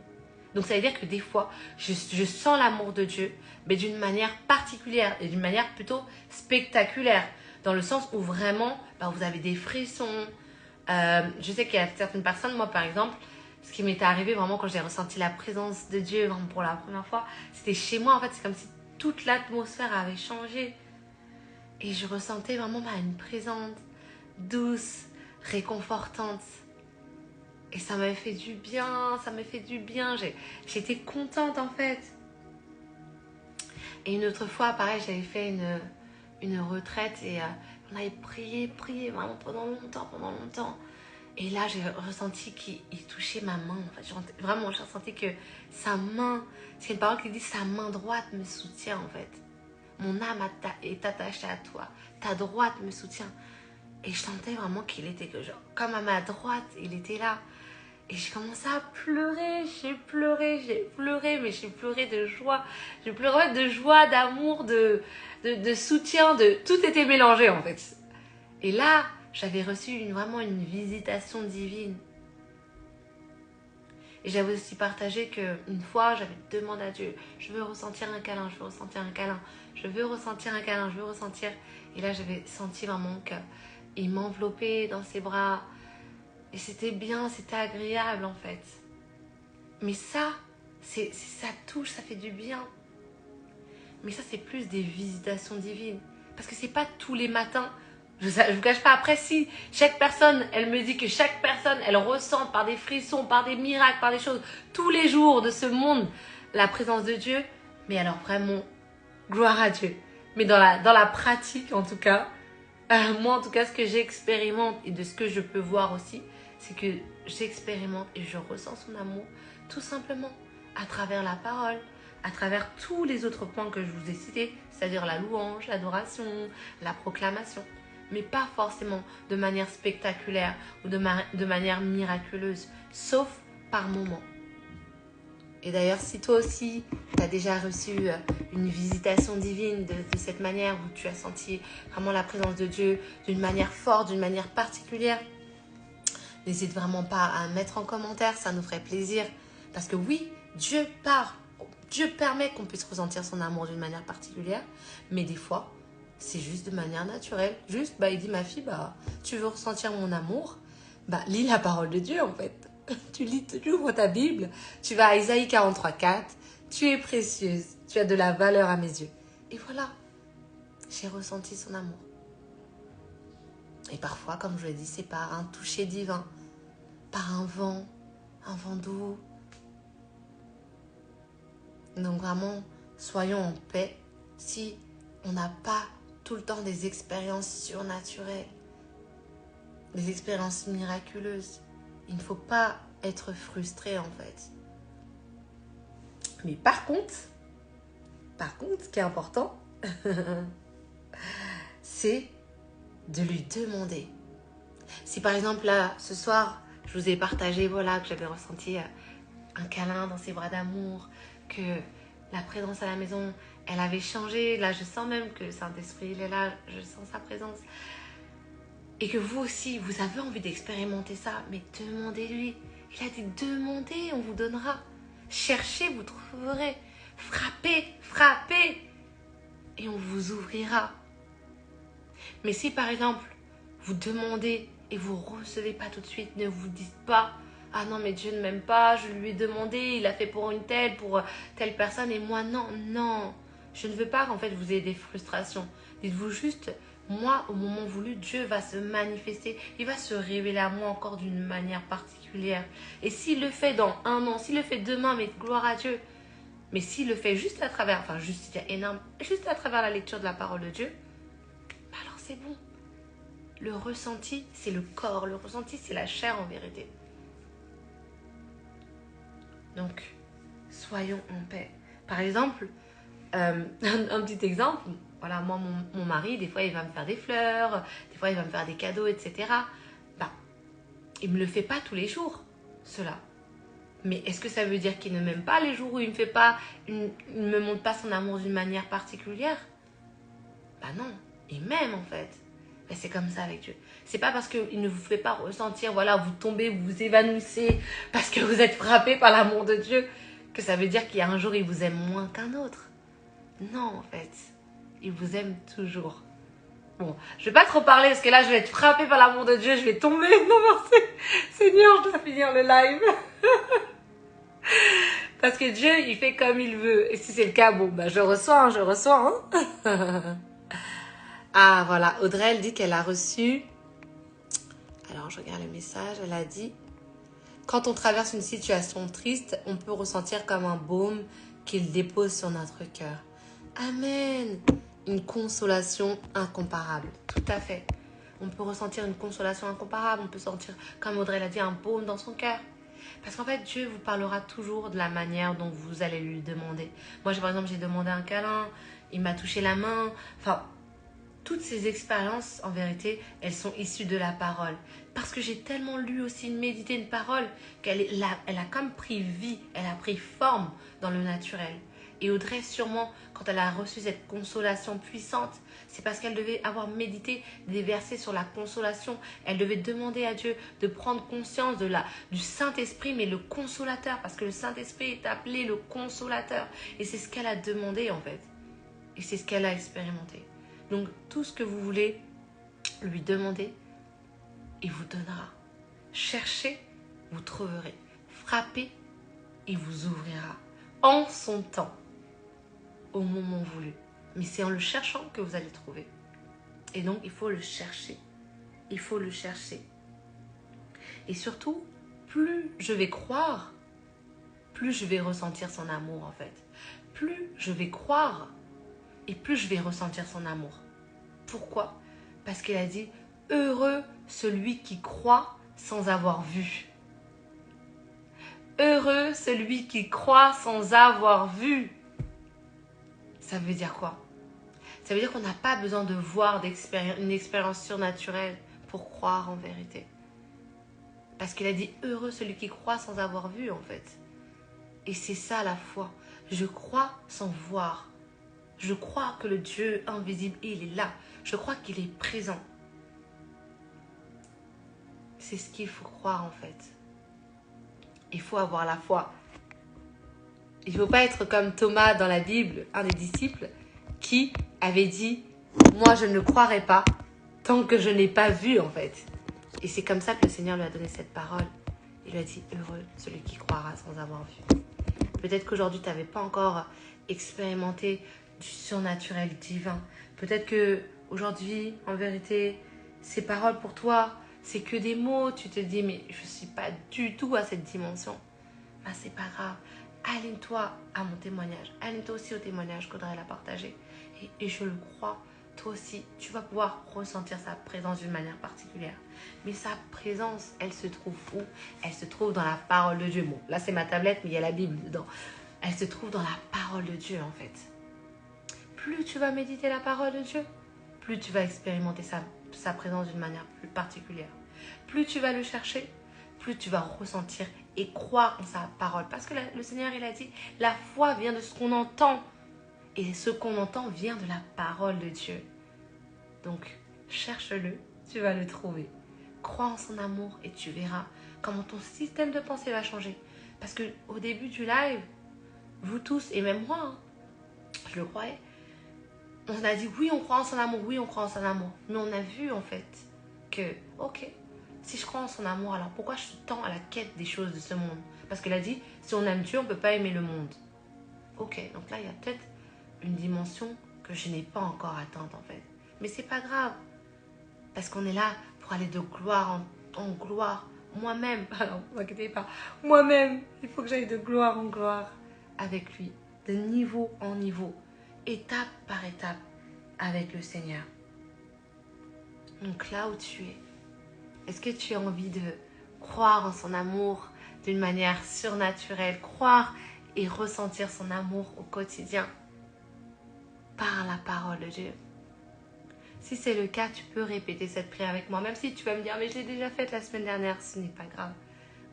Donc ça veut dire que des fois, je sens l'amour de Dieu, mais d'une manière particulière et d'une manière plutôt spectaculaire. Dans le sens où vraiment, vous avez des frissons. Je sais qu'il y a certaines personnes, moi par exemple, ce qui m'était arrivé vraiment quand j'ai ressenti la présence de Dieu vraiment pour la première fois, c'était chez moi en fait, c'est comme si toute l'atmosphère avait changé. Et je ressentais vraiment une présence douce, réconfortante. Et ça m'a fait du bien, J'étais contente en fait. Et une autre fois, pareil, j'avais fait une retraite et on avait prié vraiment pendant longtemps. Et là, j'ai ressenti qu'il touchait ma main. En fait, vraiment, j'ai ressenti que sa main, c'est une parole qui dit sa main droite me soutient en fait. Mon âme est attachée à toi. Ta droite me soutient. Et je sentais vraiment qu'il était comme à ma droite, il était là. Et j'ai commencé à pleurer, j'ai pleuré, mais j'ai pleuré de joie. J'ai pleuré de joie, d'amour, de soutien, tout était mélangé en fait. Et là, j'avais reçu vraiment une visitation divine. Et j'avais aussi partagé qu'une fois, j'avais demandé à Dieu, je veux ressentir un câlin, je veux ressentir un câlin, je veux ressentir un câlin, je veux ressentir. Et là, j'avais senti vraiment qu'il m'enveloppait dans ses bras. Et c'était bien, c'était agréable en fait. Mais ça touche, ça fait du bien. Mais ça, c'est plus des visitations divines. Parce que c'est pas tous les matins. Je ne vous cache pas, après si chaque personne, elle me dit que chaque personne, elle ressent par des frissons, par des miracles, par des choses, tous les jours de ce monde, la présence de Dieu. Mais alors vraiment, gloire à Dieu. Mais dans la pratique en tout cas, moi en tout cas, ce que j'expérimente et de ce que je peux voir aussi, c'est que j'expérimente et je ressens son amour tout simplement à travers la parole, à travers tous les autres points que je vous ai cités, c'est-à-dire la louange, l'adoration, la proclamation, mais pas forcément de manière spectaculaire ou de manière miraculeuse, sauf par moments. Et d'ailleurs, si toi aussi, tu as déjà reçu une visitation divine de cette manière où tu as senti vraiment la présence de Dieu d'une manière forte, d'une manière particulière, n'hésite vraiment pas à mettre en commentaire, ça nous ferait plaisir. Parce que oui, Dieu permet qu'on puisse ressentir son amour d'une manière particulière, mais des fois, c'est juste de manière naturelle. Juste, il dit, ma fille, tu veux ressentir mon amour, lis la parole de Dieu en fait. Tu ouvres ta Bible, tu vas à Isaïe 43:4, tu es précieuse, tu as de la valeur à mes yeux. Et voilà, j'ai ressenti son amour. Et parfois, comme je l'ai dit, c'est par un toucher divin, par un vent doux. Donc vraiment, soyons en paix si on n'a pas tout le temps des expériences surnaturelles, des expériences miraculeuses. Il ne faut pas être frustré en fait. Mais par contre, ce qui est important, c'est de lui demander. Si par exemple là, ce soir, je vous ai partagé voilà, que j'avais ressenti un câlin dans ses bras d'amour, que la présence à la maison, elle avait changé. Là, je sens même que le Saint-Esprit, il est là, je sens sa présence. Et que vous aussi, vous avez envie d'expérimenter ça, mais demandez-lui. Il a dit, demandez, on vous donnera. Cherchez, vous trouverez. Frappez, frappez, et on vous ouvrira. Mais si par exemple, vous demandez et vous ne recevez pas tout de suite, ne vous dites pas, ah non mais Dieu ne m'aime pas, je lui ai demandé, il a fait pour une telle, pour telle personne et moi non, non. Je ne veux pas qu'en fait vous ayez des frustrations. Dites-vous juste, moi au moment voulu, Dieu va se manifester, il va se révéler à moi encore d'une manière particulière. Et s'il le fait dans 1 an, s'il le fait demain, mais gloire à Dieu. Mais s'il le fait juste à travers, enfin juste, il y a énorme, juste à travers la lecture de la parole de Dieu, bah alors c'est bon. Le ressenti, c'est le corps, le ressenti, c'est la chair en vérité. Donc, soyons en paix. Par exemple, un petit exemple, voilà, moi, mon mari, des fois, il va me faire des fleurs, des fois, il va me faire des cadeaux, etc. Bah, il ne me le fait pas tous les jours, cela. Mais est-ce que ça veut dire qu'il ne m'aime pas les jours où il me fait pas, il ne me montre pas son amour d'une manière particulière? Bah non, il m'aime en fait. Mais c'est comme ça avec Dieu. C'est pas parce qu'il ne vous fait pas ressentir, voilà, vous tombez, vous vous évanouissez, parce que vous êtes frappé par l'amour de Dieu, que ça veut dire qu'il y a un jour, il vous aime moins qu'un autre. Non, en fait, il vous aime toujours. Bon, je vais pas trop parler, parce que là, je vais être frappée par l'amour de Dieu, je vais tomber. Non, merci. Seigneur, je dois finir le live. Parce que Dieu, il fait comme il veut. Et si c'est le cas, bon, bah, je reçois. Hein. Ah, voilà, Audrey, elle dit qu'elle a reçu... Alors, je regarde le message, elle a dit... Quand on traverse une situation triste, on peut ressentir comme un baume qu'il dépose sur notre cœur. Amen. Une consolation incomparable. Tout à fait. On peut ressentir une consolation incomparable. On peut sentir, comme Audrey l'a dit, un baume dans son cœur. Parce qu'en fait, Dieu vous parlera toujours de la manière dont vous allez lui demander. Moi, par exemple, j'ai demandé un câlin, il m'a touché la main. Enfin, toutes ces expériences, en vérité, elles sont issues de la parole. Parce que j'ai tellement lu aussi, médité une parole, elle a comme pris vie, elle a pris forme dans le naturel. Et Audrey, sûrement, quand elle a reçu cette consolation puissante, c'est parce qu'elle devait avoir médité des versets sur la consolation. Elle devait demander à Dieu de prendre conscience du Saint-Esprit, mais le consolateur, parce que le Saint-Esprit est appelé le consolateur. Et c'est ce qu'elle a demandé, en fait. Et c'est ce qu'elle a expérimenté. Donc, tout ce que vous voulez lui demander, il vous donnera. Cherchez, vous trouverez. Frappez, il vous ouvrira. En son temps, au moment voulu. Mais c'est en le cherchant que vous allez trouver. Et donc, il faut le chercher. Il faut le chercher. Et surtout, plus je vais croire, plus je vais ressentir son amour, en fait. Plus je vais croire, et plus je vais ressentir son amour. Pourquoi? Parce qu'il a dit, heureux celui qui croit sans avoir vu. Heureux celui qui croit sans avoir vu. Ça veut dire quoi? Ça veut dire qu'on n'a pas besoin de voir une expérience surnaturelle pour croire en vérité. Parce qu'il a dit, heureux celui qui croit sans avoir vu, en fait. Et c'est ça la foi. Je crois sans voir. Je crois que le Dieu invisible, il est là. Je crois qu'il est présent. C'est ce qu'il faut croire, en fait. Il faut avoir la foi. Il ne faut pas être comme Thomas dans la Bible, un des disciples, qui avait dit « Moi, je ne le croirai pas tant que je n'ai pas vu, en fait. » Et c'est comme ça que le Seigneur lui a donné cette parole. Il lui a dit « Heureux celui qui croira sans avoir vu. » Peut-être qu'aujourd'hui, tu n'avais pas encore expérimenté du surnaturel divin. Peut-être qu'aujourd'hui, en vérité, ces paroles pour toi, c'est que des mots. Tu te dis « Mais je ne suis pas du tout à cette dimension. » Ben, c'est pas grave. Aligne-toi à mon témoignage. Aligne-toi aussi au témoignage qu'Audrey l'a partagé. Et je le crois, toi aussi, tu vas pouvoir ressentir sa présence d'une manière particulière. Mais sa présence, elle se trouve où? Elle se trouve dans la parole de Dieu. Bon, là c'est ma tablette, mais il y a la Bible dedans. Elle se trouve dans la parole de Dieu, en fait. Plus tu vas méditer la parole de Dieu, plus tu vas expérimenter sa présence d'une manière plus particulière. Plus tu vas le chercher, plus tu vas ressentir et croire en sa parole. Parce que le Seigneur, il a dit, la foi vient de ce qu'on entend. Et ce qu'on entend vient de la parole de Dieu. Donc, cherche-le, tu vas le trouver. Crois en son amour et tu verras comment ton système de pensée va changer. Parce qu'au début du live, vous tous, et même moi, hein, je le croyais, on a dit oui, on croit en son amour, oui, on croit en son amour. Mais on a vu en fait que, ok, si je crois en son amour, alors pourquoi je suis tant à la quête des choses de ce monde? Parce qu'elle a dit, si on aime Dieu, on ne peut pas aimer le monde. Ok, donc là, il y a peut-être une dimension que je n'ai pas encore atteinte en fait. Mais c'est pas grave. Parce qu'on est là pour aller de gloire en gloire. Moi-même, alors ne vous inquiétez pas, moi-même, il faut que j'aille de gloire en gloire avec lui. De niveau en niveau. Étape par étape avec le Seigneur. Donc là où tu es, est-ce que tu as envie de croire en son amour d'une manière surnaturelle, croire et ressentir son amour au quotidien par la parole de Dieu? Si c'est le cas, tu peux répéter cette prière avec moi, même si tu vas me dire, mais je l'ai déjà faite la semaine dernière, ce n'est pas grave.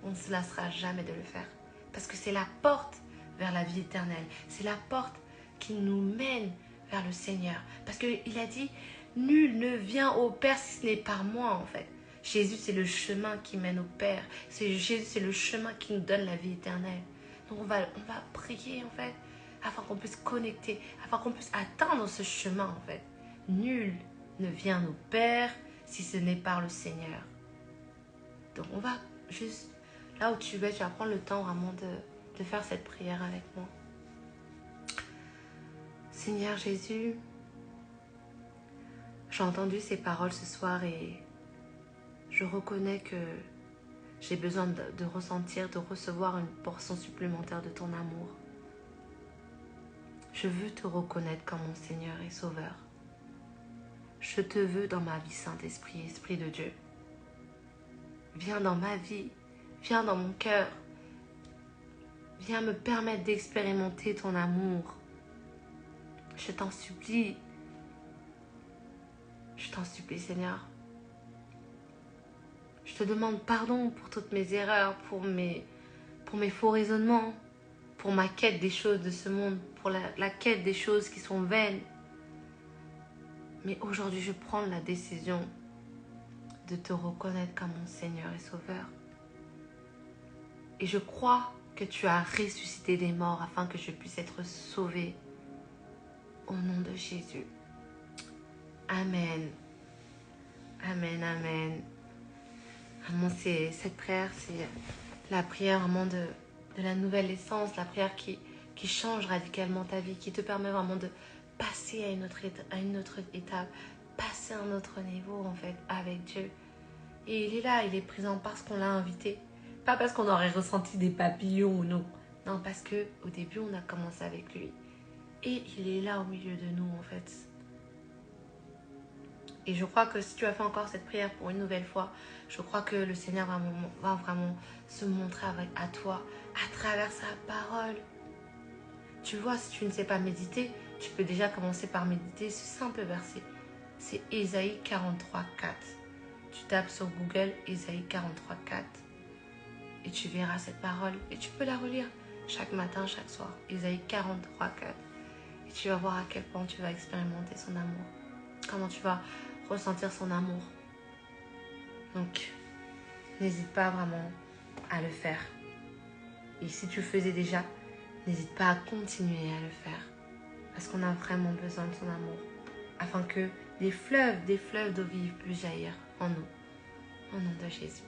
On ne se lassera jamais de le faire. Parce que c'est la porte vers la vie éternelle. C'est la porte qui nous mène vers le Seigneur. Parce qu'il a dit, nul ne vient au Père si ce n'est par moi en fait. Jésus, c'est le chemin qui mène au Père. Jésus, c'est le chemin qui nous donne la vie éternelle. Donc on va prier en fait, afin qu'on puisse connecter, afin qu'on puisse atteindre ce chemin en fait. Nul ne vient au Père si ce n'est par le Seigneur. Donc on va juste, là où tu vas prendre le temps vraiment de faire cette prière avec moi. Seigneur Jésus, j'ai entendu ces paroles ce soir et je reconnais que j'ai besoin de ressentir, de recevoir une portion supplémentaire de ton amour. Je veux te reconnaître comme mon Seigneur et Sauveur. Je te veux dans ma vie, Saint-Esprit, Esprit de Dieu. Viens dans ma vie, viens dans mon cœur. Viens me permettre d'expérimenter ton amour. Je t'en supplie. Je t'en supplie, Seigneur. Je te demande pardon pour toutes mes erreurs, pour mes faux raisonnements, pour ma quête des choses de ce monde, pour la quête des choses qui sont vaines. Mais aujourd'hui, je prends la décision de te reconnaître comme mon Seigneur et Sauveur. Et je crois que tu as ressuscité des morts afin que je puisse être sauvé. Au nom de Jésus. Amen. Amen, amen. Vraiment, cette prière, c'est la prière vraiment de la nouvelle essence, la prière qui change radicalement ta vie, qui te permet vraiment de passer à une autre étape, passer à un autre niveau en fait avec Dieu. Et il est là, il est présent parce qu'on l'a invité. Pas parce qu'on aurait ressenti des papillons ou non. Non, parce qu'au début, on a commencé avec lui. Et il est là au milieu de nous en fait. Et je crois que si tu as fait encore cette prière pour une nouvelle fois, je crois que le Seigneur va vraiment se montrer à toi à travers sa parole. Tu vois, si tu ne sais pas méditer, tu peux déjà commencer par méditer ce simple verset. C'est Ésaïe 43, 4. Tu tapes sur Google Ésaïe 43, 4 et tu verras cette parole. Et tu peux la relire chaque matin, chaque soir. Ésaïe 43, 4. Et tu vas voir à quel point tu vas expérimenter son amour. Comment tu vas ressentir son amour. Donc, n'hésite pas vraiment à le faire. Et si tu le faisais déjà, n'hésite pas à continuer à le faire. Parce qu'on a vraiment besoin de son amour. Afin que des fleuves d'eau vive puissent jaillir en nous. Au nom de Jésus.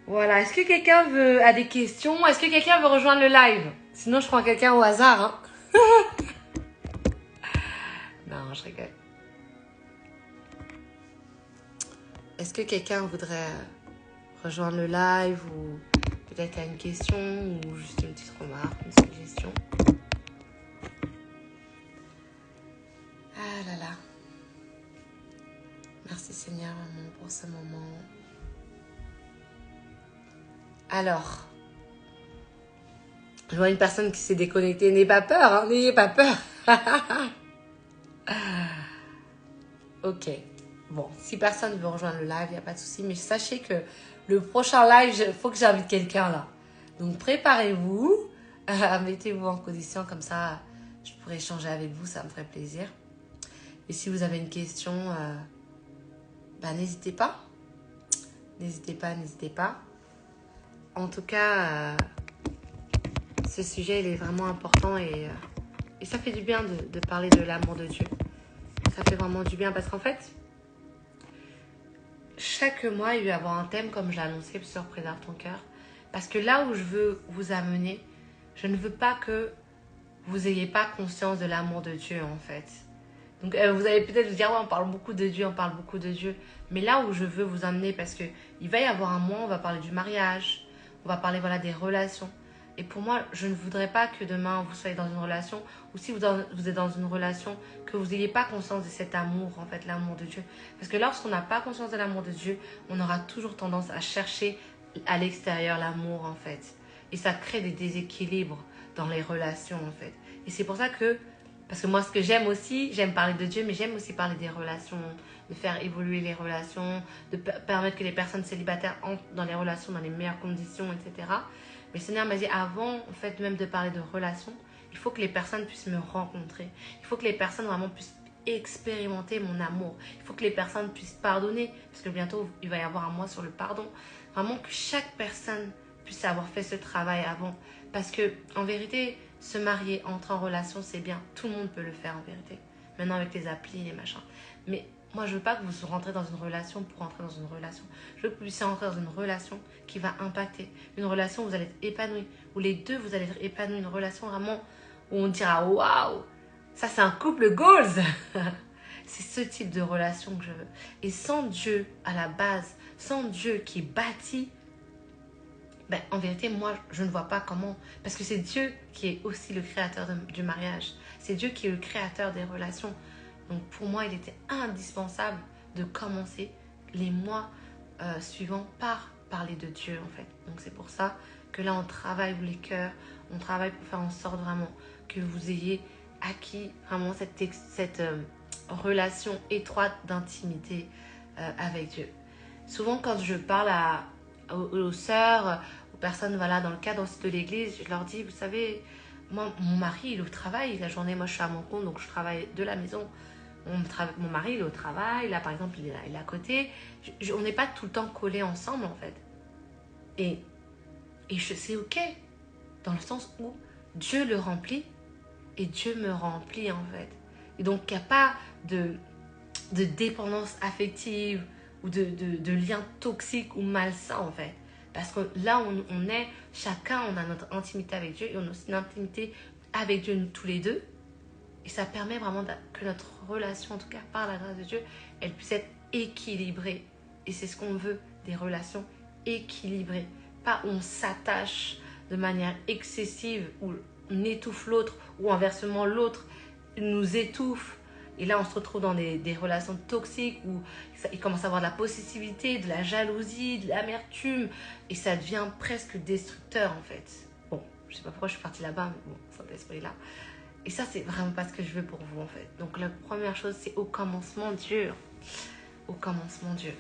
Voilà. Est-ce que quelqu'un a des questions? Est-ce que quelqu'un veut rejoindre le live? Sinon, je prends quelqu'un au hasard. Hein. Non, je rigole. Est-ce que quelqu'un voudrait rejoindre le live ou peut-être a une question ou juste une petite remarque, une suggestion? Ah là là. Merci Seigneur maman pour ce moment. Alors, je vois une personne qui s'est déconnectée. N'ayez pas peur, hein, n'ayez pas peur. Ok. Bon, si personne veut rejoindre le live, il n'y a pas de souci. Mais sachez que le prochain live, il faut que j'invite quelqu'un là. Donc préparez-vous. Mettez-vous en position comme ça. Je pourrai échanger avec vous. Ça me ferait plaisir. Et si vous avez une question, n'hésitez pas. N'hésitez pas, n'hésitez pas. En tout cas, ce sujet, il est vraiment important et ça fait du bien de parler de l'amour de Dieu. Ça fait vraiment du bien parce qu'en fait, chaque mois, il va y avoir un thème comme je l'ai annoncé sur Préserve ton cœur. Parce que là où je veux vous amener, je ne veux pas que vous n'ayez pas conscience de l'amour de Dieu en fait. Donc vous allez peut-être vous dire, ouais, on parle beaucoup de Dieu, on parle beaucoup de Dieu. Mais là où je veux vous amener, parce qu'il va y avoir un mois, on va parler du mariage, on va parler voilà, des relations. Et pour moi, je ne voudrais pas que demain vous soyez dans une relation, ou si vous êtes dans une relation, que vous n'ayez pas conscience de cet amour, en fait, l'amour de Dieu. Parce que lorsqu'on n'a pas conscience de l'amour de Dieu, on aura toujours tendance à chercher à l'extérieur l'amour, en fait. Et ça crée des déséquilibres dans les relations, en fait. Et c'est pour ça que, parce que moi, ce que j'aime aussi, j'aime parler de Dieu, mais j'aime aussi parler des relations, de faire évoluer les relations, de permettre que les personnes célibataires entrent dans les relations dans les meilleures conditions, etc. Mais le Seigneur m'a dit, avant, en fait, même de parler de relations, il faut que les personnes puissent me rencontrer. Il faut que les personnes vraiment puissent expérimenter mon amour. Il faut que les personnes puissent pardonner, parce que bientôt, il va y avoir un mois sur le pardon. Vraiment que chaque personne puisse avoir fait ce travail avant. Parce que, en vérité, se marier, entrer en relation, c'est bien. Tout le monde peut le faire, en vérité. Maintenant, avec les applis, les machins. Mais moi, je veux pas que vous rentrez dans une relation pour rentrer dans une relation. Je veux que vous puissiez rentrer dans une relation qui va impacter. Une relation où vous allez être épanoui. Où les deux, vous allez être épanouis. Une relation vraiment où on dira, waouh, ça c'est un couple goals. C'est ce type de relation que je veux. Et sans Dieu à la base, sans Dieu qui bâtit, en vérité, moi, je ne vois pas comment. Parce que c'est Dieu qui est aussi le créateur du mariage. C'est Dieu qui est le créateur des relations. Donc pour moi, il était indispensable de commencer les mois suivants par parler de Dieu, en fait. Donc c'est pour ça que là, on travaille les cœurs, on travaille pour faire en sorte vraiment que vous ayez acquis vraiment cette relation étroite d'intimité avec Dieu. Souvent, quand je parle aux sœurs, aux personnes voilà, dans le cadre aussi de l'église, je leur dis, vous savez, moi, mon mari, il est au travail, la journée, moi je suis à mon compte, donc je travaille de la maison. Mon mari, il est au travail, là par exemple, il est à côté. On n'est pas tout le temps collés ensemble en fait. Et c'est ok, dans le sens où Dieu le remplit et Dieu me remplit en fait. Et donc il n'y a pas de dépendance affective ou de lien toxique ou malsain en fait. Parce que là, on est, chacun, on a notre intimité avec Dieu et on a aussi une intimité avec Dieu, nous tous les deux. Et ça permet vraiment que notre relation, en tout cas par la grâce de Dieu, elle puisse être équilibrée. Et c'est ce qu'on veut, des relations équilibrées. Pas où on s'attache de manière excessive, où on étouffe l'autre, ou inversement l'autre nous étouffe. Et là, on se retrouve dans des relations toxiques où il commence à avoir de la possessivité, de la jalousie, de l'amertume. Et ça devient presque destructeur, en fait. Bon, je sais pas pourquoi je suis partie là-bas, mais bon, cet esprit-là. Et ça, c'est vraiment pas ce que je veux pour vous, en fait. Donc, la première chose, c'est au commencement Dieu. Au commencement Dieu.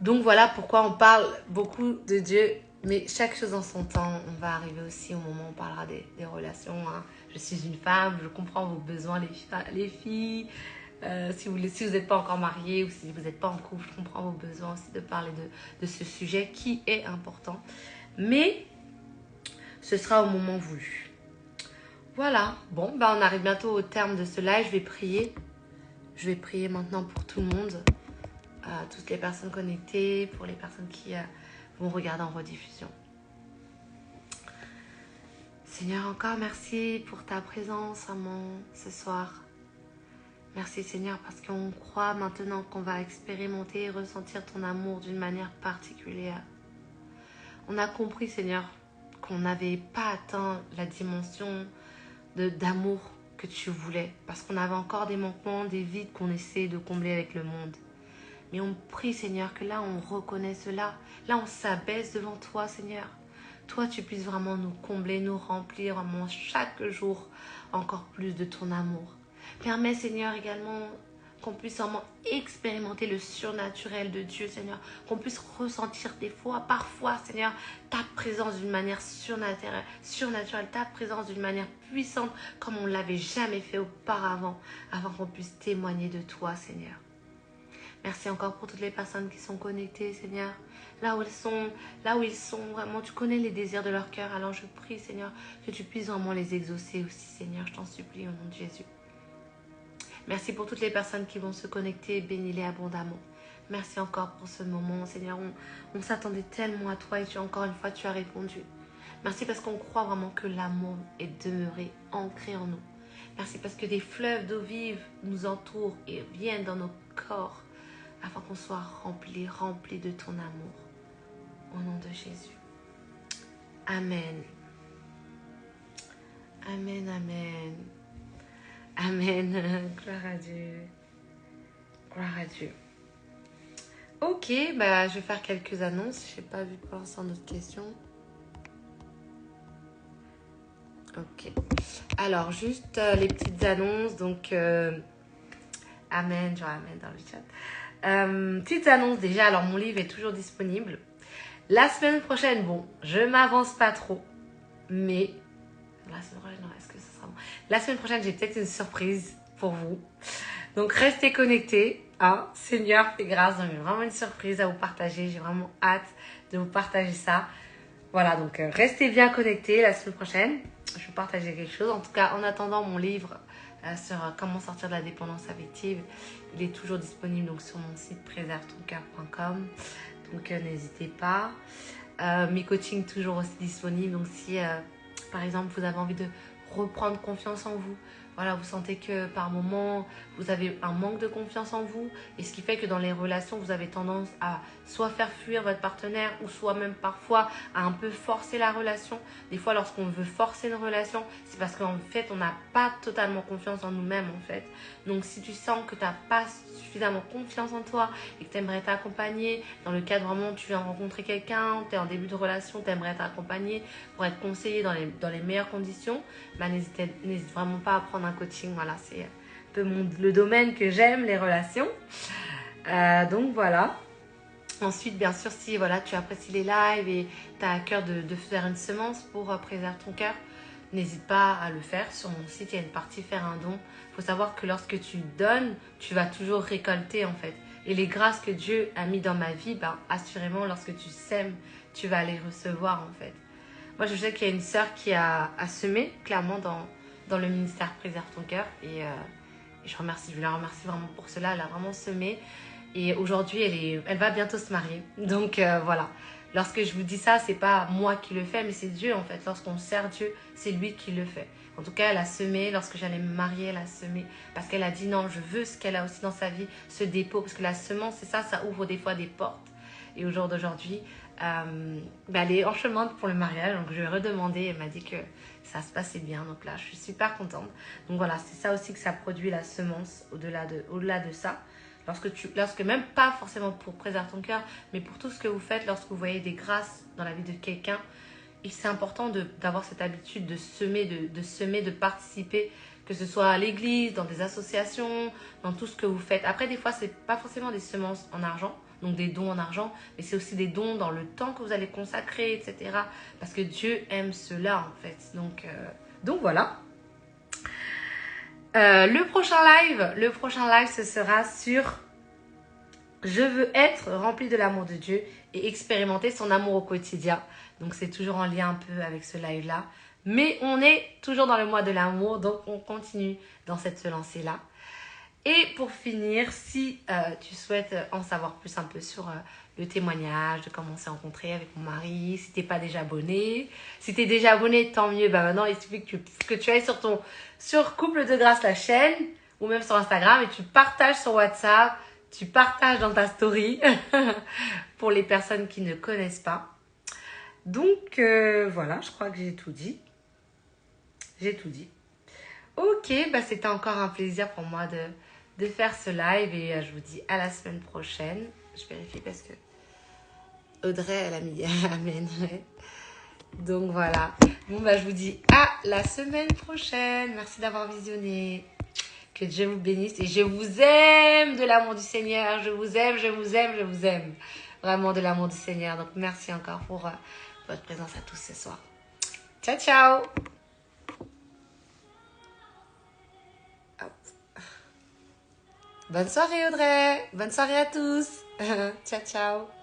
Donc, voilà pourquoi on parle beaucoup de Dieu. Mais chaque chose en son temps, on va arriver aussi au moment où on parlera des relations. Hein. Je suis une femme, je comprends vos besoins, les filles. Si vous n'êtes pas encore mariés ou si vous n'êtes pas en couple, je comprends vos besoins aussi de parler de ce sujet qui est important. Mais ce sera au moment voulu. Voilà, bon, on arrive bientôt au terme de ce live. Je vais prier. Je vais prier maintenant pour tout le monde. Toutes les personnes connectées, pour les personnes qui vont regarder en rediffusion. Seigneur, encore merci pour ta présence, maman, ce soir. Merci Seigneur parce qu'on croit maintenant qu'on va expérimenter et ressentir ton amour d'une manière particulière. On a compris Seigneur qu'on n'avait pas atteint la dimension d'amour que tu voulais parce qu'on avait encore des manquements, des vides qu'on essaie de combler avec le monde. Mais on prie Seigneur que là on reconnaît cela, là on s'abaisse devant toi Seigneur. Toi tu puisses vraiment nous combler, nous remplir vraiment chaque jour encore plus de ton amour. Permets Seigneur également qu'on puisse vraiment expérimenter le surnaturel de Dieu, Seigneur, qu'on puisse ressentir des fois, parfois, Seigneur, ta présence d'une manière surnaturelle, ta présence d'une manière puissante, comme on ne l'avait jamais fait auparavant, afin qu'on puisse témoigner de toi, Seigneur. Merci encore pour toutes les personnes qui sont connectées, Seigneur. Là où ils sont, vraiment, tu connais les désirs de leur cœur. Alors je prie, Seigneur, que tu puisses vraiment les exaucer aussi, Seigneur. Je t'en supplie au nom de Jésus. Merci pour toutes les personnes qui vont se connecter. Bénis-les abondamment. Merci encore pour ce moment, Seigneur. On s'attendait tellement à toi et encore une fois, tu as répondu. Merci parce qu'on croit vraiment que l'amour est demeuré, ancré en nous. Merci parce que des fleuves d'eau vive nous entourent et viennent dans nos corps, afin qu'on soit rempli de ton amour. Au nom de Jésus. Amen. Amen, amen. Amen. Gloire à Dieu. Gloire à Dieu. Ok, bah, je vais faire quelques annonces. Je n'ai pas vu pour l'instant d'autres questions. Ok. Alors, juste les petites annonces. Donc, amen, genre amen dans le chat. Petites annonces déjà. Alors, mon livre est toujours disponible. La semaine prochaine, bon, je m'avance pas trop. Mais, la semaine prochaine, non, est-ce que ce sera bon? La semaine prochaine, j'ai peut-être une surprise pour vous. Donc, restez connectés. Hein. Seigneur fait grâce. Donc, j'ai vraiment une surprise à vous partager. J'ai vraiment hâte de vous partager ça. Voilà, donc restez bien connectés la semaine prochaine. Je vais vous partager quelque chose. En tout cas, en attendant, mon livre sur comment sortir de la dépendance affective, il est toujours disponible donc, sur mon site préservetoncoeur.com. Donc, n'hésitez pas. Mes coachings toujours aussi disponibles. Donc, si, par exemple, vous avez envie de reprendre confiance en vous, voilà, vous sentez que par moment, vous avez un manque de confiance en vous et ce qui fait que dans les relations, vous avez tendance à soit faire fuir votre partenaire ou soit même parfois à un peu forcer la relation. Des fois, lorsqu'on veut forcer une relation, c'est parce qu'en fait, on n'a pas totalement confiance en nous-mêmes en fait. Donc, si tu sens que tu n'as pas suffisamment confiance en toi et que tu aimerais t'accompagner, dans le cadre vraiment, tu viens de rencontrer quelqu'un, tu es en début de relation, tu aimerais t'accompagner pour être conseillé dans les meilleures conditions, bah, n'hésite vraiment pas à prendre un coaching. Voilà, c'est un peu le domaine que j'aime, les relations. Donc voilà. Ensuite, bien sûr, si voilà, tu apprécies les lives et tu as à cœur de faire une semence pour préserver ton cœur, n'hésite pas à le faire. Sur mon site, il y a une partie faire un don. Il faut savoir que lorsque tu donnes, tu vas toujours récolter en fait. Et les grâces que Dieu a mis dans ma vie, ben, assurément, lorsque tu sèmes, tu vas les recevoir en fait. Moi, je sais qu'il y a une sœur qui a semé clairement dans le ministère Préserve ton cœur. Et je la remercie vraiment pour cela. Elle a vraiment semé. Et aujourd'hui, elle va bientôt se marier. Donc voilà. Lorsque je vous dis ça, c'est pas moi qui le fais, mais c'est Dieu en fait. Lorsqu'on sert Dieu, c'est lui qui le fait. En tout cas, elle a semé. Lorsque j'allais me marier, elle a semé. Parce qu'elle a dit non, je veux ce qu'elle a aussi dans sa vie, ce dépôt. Parce que la semence, c'est ça, ça ouvre des fois des portes. Et au jour d'aujourd'hui, elle est en chemin pour le mariage. Donc je lui ai redemandé. Elle m'a dit que ça se passait bien. Donc là, je suis super contente. Donc voilà, c'est ça aussi que ça produit la semence au-delà de ça. Lorsque même pas forcément pour préserver ton cœur, mais pour tout ce que vous faites, lorsque vous voyez des grâces dans la vie de quelqu'un, et c'est important d'avoir cette habitude de semer, de participer, que ce soit à l'église, dans des associations, dans tout ce que vous faites. Après, des fois, c'est pas forcément des semences en argent, donc des dons en argent, mais c'est aussi des dons dans le temps que vous allez consacrer, etc. Parce que Dieu aime cela, en fait. Donc voilà. Le prochain live, ce sera sur « Je veux être rempli de l'amour de Dieu et expérimenter son amour au quotidien ». Donc, c'est toujours en lien un peu avec ce live-là. Mais on est toujours dans le mois de l'amour, donc on continue dans cette lancée-là. Et pour finir, si tu souhaites en savoir plus un peu sur le témoignage, de comment on s'est rencontré avec mon mari, si tu n'es pas déjà abonné. Si tu es déjà abonné, tant mieux. Bah maintenant, il suffit que tu ailles sur Couple de Grâce, la chaîne, ou même sur Instagram, et tu partages sur WhatsApp, tu partages dans ta story, pour les personnes qui ne connaissent pas. Donc, voilà, je crois que j'ai tout dit. Ok, bah c'était encore un plaisir pour moi de faire ce live, et je vous dis à la semaine prochaine. Je vérifie parce que Audrey, elle a mis amen. Donc voilà. Bon, bah je vous dis à la semaine prochaine. Merci d'avoir visionné. Que Dieu vous bénisse et je vous aime de l'amour du Seigneur. Je vous aime, je vous aime, je vous aime. Vraiment de l'amour du Seigneur. Donc merci encore pour votre présence à tous ce soir. Ciao, ciao. Hop. Bonne soirée Audrey. Bonne soirée à tous. Ciao, ciao.